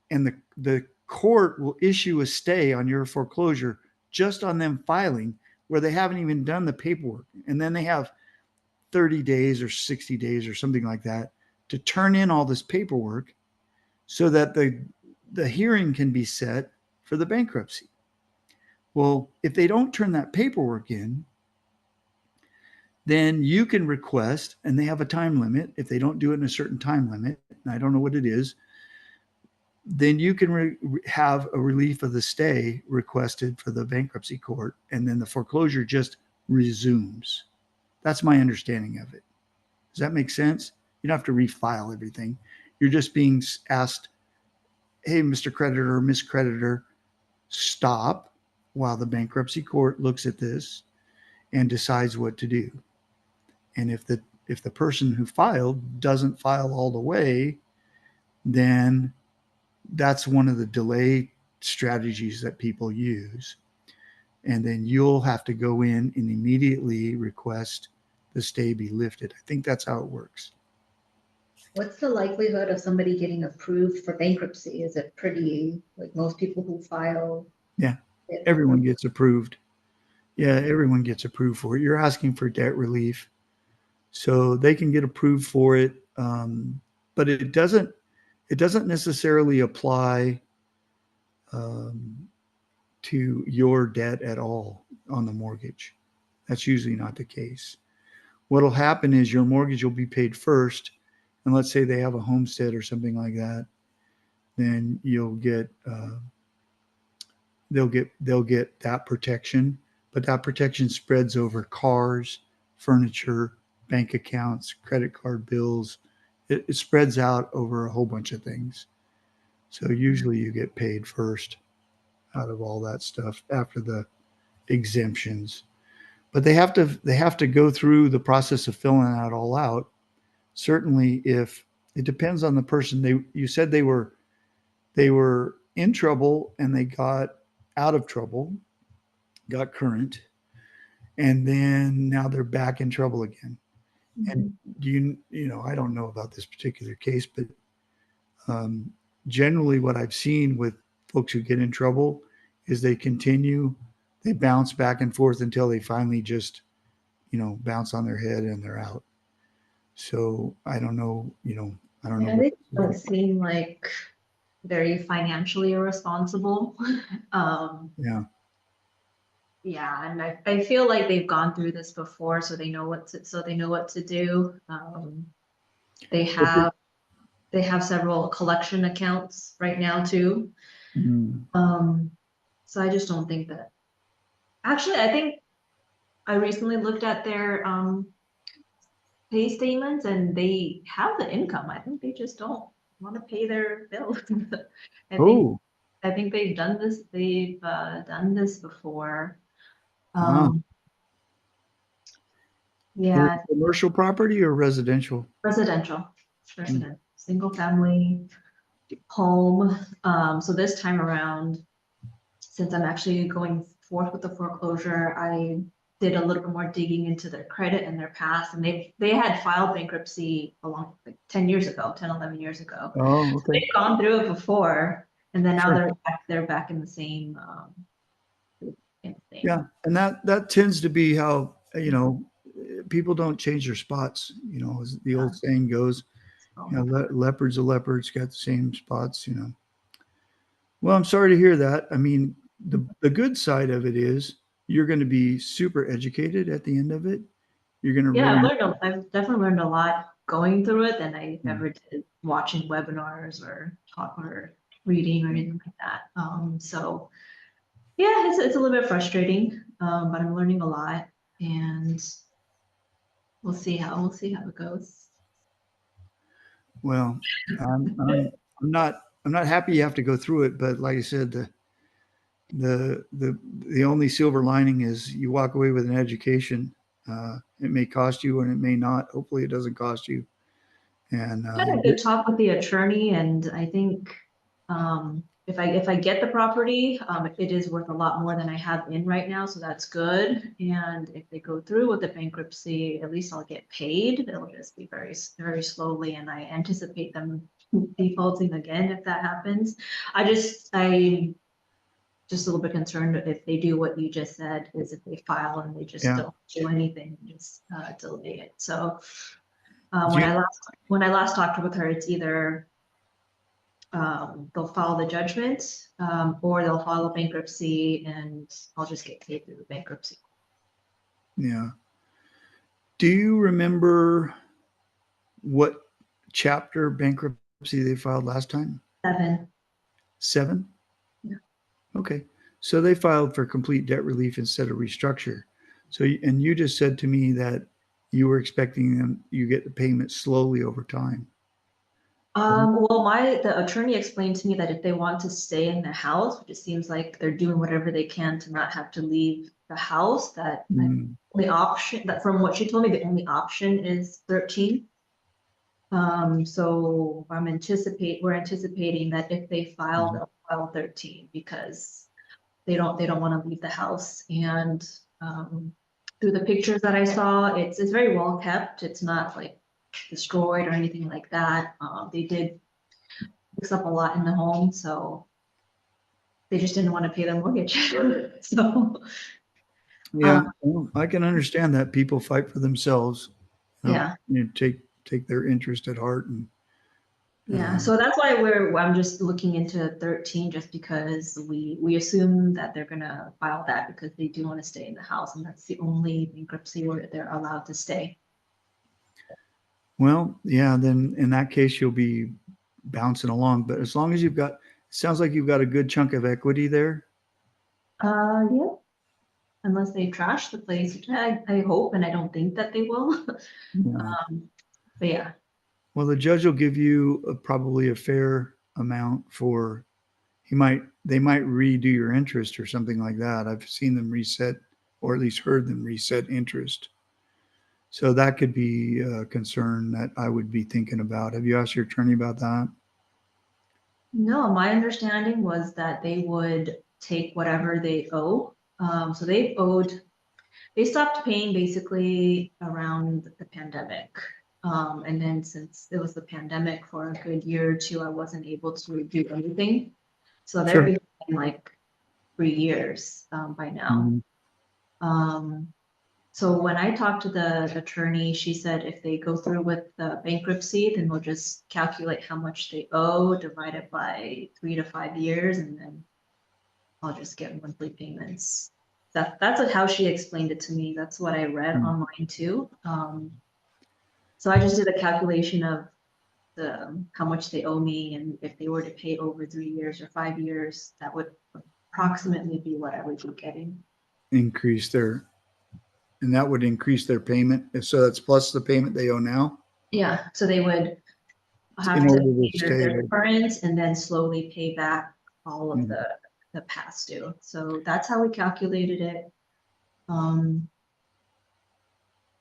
and the court will issue a stay on your foreclosure just on them filing, where they haven't even done the paperwork, and then they have 30 days or 60 days or something like that to turn in all this paperwork so that the hearing can be set for the bankruptcy. Well, if they don't turn that paperwork in, then you can request, and they have a time limit. If they don't do it in a certain time limit, and I don't know what it is, then you can have a relief of the stay requested for the bankruptcy court, and then the foreclosure just resumes. That's my understanding of it. Does that make sense? You don't have to refile everything. You're just being asked, "Hey, Mr. Creditor or Miss Creditor, stop while the bankruptcy court looks at this and decides what to do." And if the person who filed doesn't file all the way, then that's one of the delay strategies that people use. And then you'll have to go in and immediately request the stay be lifted. I think that's how it works. What's the likelihood of somebody getting approved for bankruptcy? Is it pretty, like most people who file Yeah, get everyone approved? gets approved. Yeah, everyone gets approved for it. You're asking for debt relief, so they can get approved for it. But it doesn't necessarily apply. Um, to your debt at all on the mortgage. That's usually not the case. What'll happen is your mortgage will be paid first, and let's say they have a homestead or something like that, then you'll get they'll get that protection, but that protection spreads over cars, furniture, bank accounts, credit card bills. It spreads out over a whole bunch of things. So usually you get paid first out of all that stuff after the exemptions. But they have to go through the process of filling that all out. Certainly, if it depends on the person. You said they were in trouble and they got out of trouble, got current, and then now they're back in trouble again. And Mhm. I don't know about this particular case, but um, generally what I've seen with folks who get in trouble is they bounce back and forth until they finally just, bounce on their head and they're out. So I don't know, I don't know Yeah, what they this is don't like. seem like very financially irresponsible. Um, Yeah. yeah, and I feel like they've gone through this before, so they know what to do. They have they have several collection accounts right now too. Mm. Um, so I just don't think that. Actually, I think I recently looked at their pay statements and they have the income. I think they just don't want to pay their bills. I think Oh, I think they've done this. They've done this before. ah, Um, is it yeah, commercial property or residential? residential, Mm. single family home. So this time around, since I'm actually going forth with the foreclosure, I did a little bit more digging into their credit and their past, and they had filed bankruptcy along like 10 years ago, 10, 11 years ago. Oh, So okay. they've gone through it before, and then now Sure. they're back in the same thing. Yeah, and that tends to be how people don't change their spots. As the Yeah. old saying goes, So, leopard's a leopard's got the same spots. Well, I'm sorry to hear that. I mean, the good side of it is you're going to be super educated at the end of it. You're going to yeah, really, I've definitely learned a lot going through it than I yeah, ever did watching webinars or talk or reading or anything like that. So yeah, it's a little bit frustrating, but I'm learning a lot, and we'll see how it goes. well, I'm not happy you have to go through it, but like I said, the only silver lining is you walk away with an education. It may cost you, and it may not. Hopefully, it doesn't cost you. And Had a good talk with the attorney, and I think if I get the property, it is worth a lot more than I have in right now, so that's good. And if they go through with the bankruptcy, at least I'll get paid. It'll just be very slowly, and I anticipate them defaulting again if that happens. I just a little bit concerned if they do what you just said, is if they file and they just yeah, don't do anything, just delay it. So do when you, I last talked with her, it's either they'll file the judgment, or they'll file a bankruptcy and I'll just get paid through the bankruptcy. yeah. Do you remember what chapter bankruptcy they filed last time? 7. 7. Yeah. Okay, so they filed for complete debt relief instead of restructure. So, and you just said to me that you were expecting them you get the payment slowly over time. Well, the attorney explained to me that if they want to stay in the house, which it seems like they're doing whatever they can to not have to leave the house, Mm, only option that from what she told me, the only option is 13. So we're anticipating that if they file, mhm. they'll file 13 because they don't want to leave the house. And through the pictures that I saw, it's very well kept. It's not like destroyed or anything like that. They did fix up a lot in the home, so they just didn't want to pay their mortgage. So Yeah, well, I can understand that people fight for themselves. yeah. Take their interest at heart, and Yeah, so that's why I'm just looking into 13 just because we assume that they're gonna file that because they do want to stay in the house and that's the only bankruptcy where they're allowed to stay. Well, yeah, then in that case, you'll be bouncing along. But as long as you've got, it sounds like you've got a good chunk of equity there. Yeah, unless they trash the place, which I hope and I don't think that they will. Yeah. But yeah, Well, the judge will give you probably a fair amount for, they might redo your interest or something like that. I've seen them reset, or at least heard them reset interest. So that could be a concern that I would be thinking about. Have you asked your attorney about that? no, my understanding was that they would take whatever they owe. So they stopped paying basically around the pandemic. And then since it was the pandemic for a good year or two, I wasn't able to do anything. So they're Sure. behind like 3 years by now. Mhm. Um, so when I talked to the attorney, she said if they go through with the bankruptcy, then we'll just calculate how much they owe, divide it by 3 to 5 years, and then I'll just get monthly payments. That's how she explained it to me. That's what I read Mm. online too. So I just did a calculation of how much they owe me, and if they were to pay over 3 years or 5 years, that would approximately be what I would be getting. Increase their, and that would increase their payment. So that's plus the payment they owe now Yeah, so they would in have to order to pay stay their there. current and then slowly pay back all of Mm. the past due. So that's how we calculated it. Um,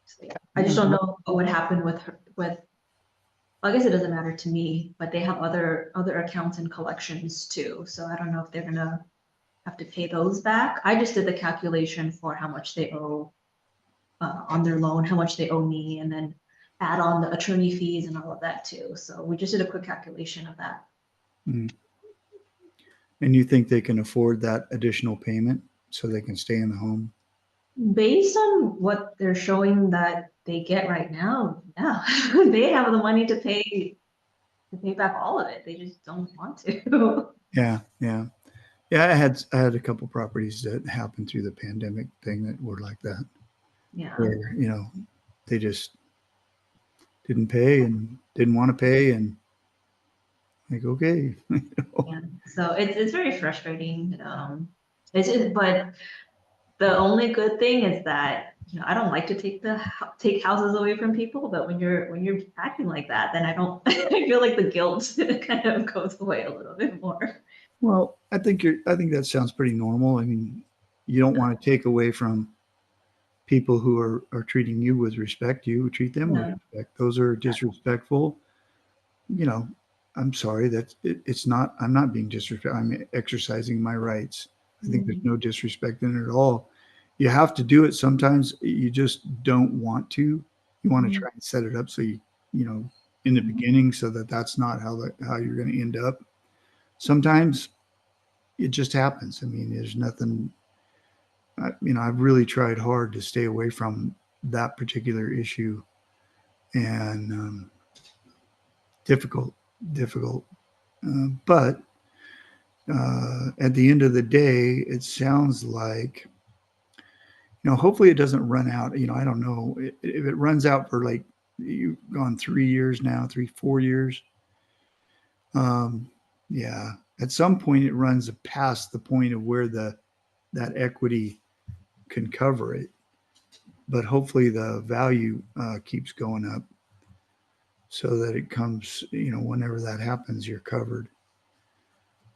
so yeah, I just Yeah. don't know what would happen with her, with, I guess it doesn't matter to me, but they have other accounts and collections too. So I don't know if they're gonna have to pay those back. I just did the calculation for how much they owe on their loan, how much they owe me, and then add on the attorney fees and all of that too. So we just did a quick calculation of that. Mm. And you think they can afford that additional payment so they can stay in the home? Based on what they're showing that they get right now, yeah, they have the money to pay back all of it. They just don't want to. Yeah, yeah. Yeah, I had a couple properties that happened through the pandemic thing that were like that, Yeah. where, they just didn't pay and didn't want to pay and like, okay. Yeah. So it's very frustrating. But the only good thing is that, I don't like to take houses away from people, but when you're acting like that, then I don't I feel like the guilt kind of goes away a little bit more. Well, I think that sounds pretty normal. I mean, you don't want to take away from people who are treating you with respect. You treat them with Yeah. respect. Those are disrespectful. You know, I'm sorry that it's not, I'm not being disrespectful. I'm exercising my rights. I think there's Mhm. no disrespect in it at all. You have to do it. Sometimes you just don't want to. You want to Mhm. try and set it up so you know, in the beginning so that that's not how you're going to end up. Sometimes it just happens. I mean, there's nothing, I've really tried hard to stay away from that particular issue and difficult, difficult. But at the end of the day, it sounds like, hopefully it doesn't run out. I don't know if it runs out for like, you've gone 3 years now, 4 years. Um, yeah, at some point it runs past the point of where that equity can cover it. But hopefully the value keeps going up so that it comes, whenever that happens, you're covered.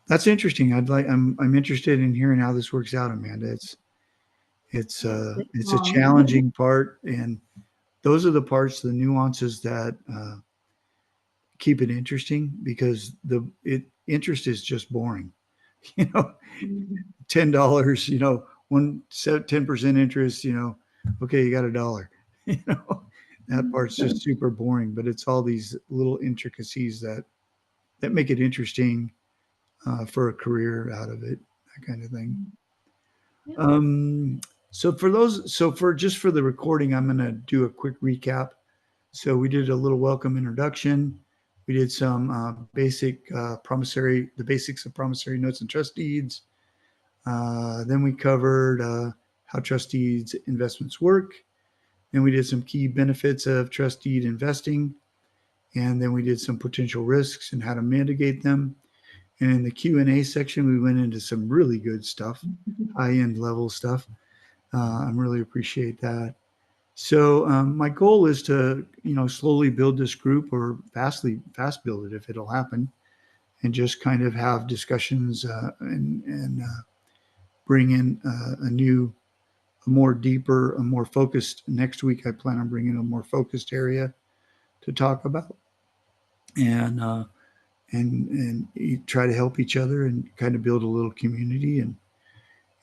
That's interesting. I'm interested in hearing how this works out, Amanda. Yeah, it's It's a long. challenging part, and those are the parts, the nuances that keep it interesting because the it interest is just boring. You know, $10. 10% interest. Okay, you got $1. You know, that part's just super boring. But it's all these little intricacies that make it interesting for a career out of it, that kind of thing. Yeah. Um, so for the recording, I'm going to do a quick recap. So we did a little welcome introduction. We did some basic promissory, the basics of promissory notes and trust deeds. Then we covered how trust deeds investments work. Then we did some key benefits of trust deed investing. And then we did some potential risks and how to mitigate them. And in the Q&A section, we went into some really good stuff, high-end level stuff. I really appreciate that. So my goal is to, slowly build this group, or fast build it if it'll happen, and just kind of have discussions and bring in a more deeper, a more focused. Next week, I plan on bringing a more focused area to talk about, and try to help each other and kind of build a little community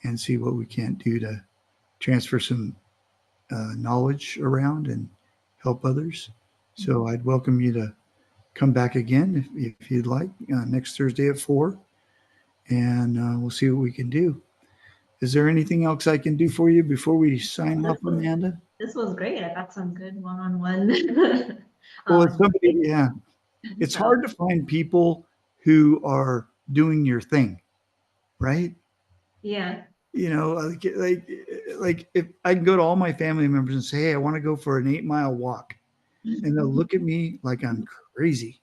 and see what we can't do to transfer some knowledge around and help others. So I'd welcome you to come back again if you'd like next Thursday at 4, and we'll see what we can do. Is there anything else I can do for you before we sign off, Amanda? This was great. I got some good one-on-one. Well, it's somebody, yeah. It's hard to find people who are doing your thing, right? Yeah. Like if I can go to all my family members and say, hey, I want to go for an 8-mile walk, and they'll look at me like I'm crazy,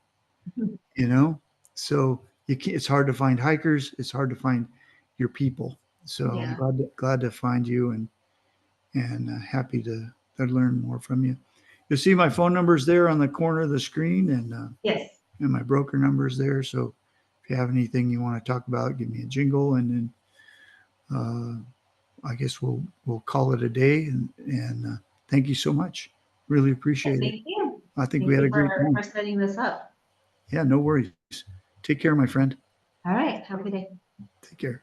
So it's hard to find hikers. It's hard to find your people. So Yeah. I'm glad to find you and happy to learn more from you. You'll see my phone numbers there on the corner of the screen, and Yes. and my broker numbers there. So if you have anything you want to talk about, give me a jingle, and then I guess we'll call it a day. And thank you so much. Really appreciate it. Thank you. I think we had a great time. For setting this up. Yeah, no worries. Take care, my friend. All right. Have a good day. Take care.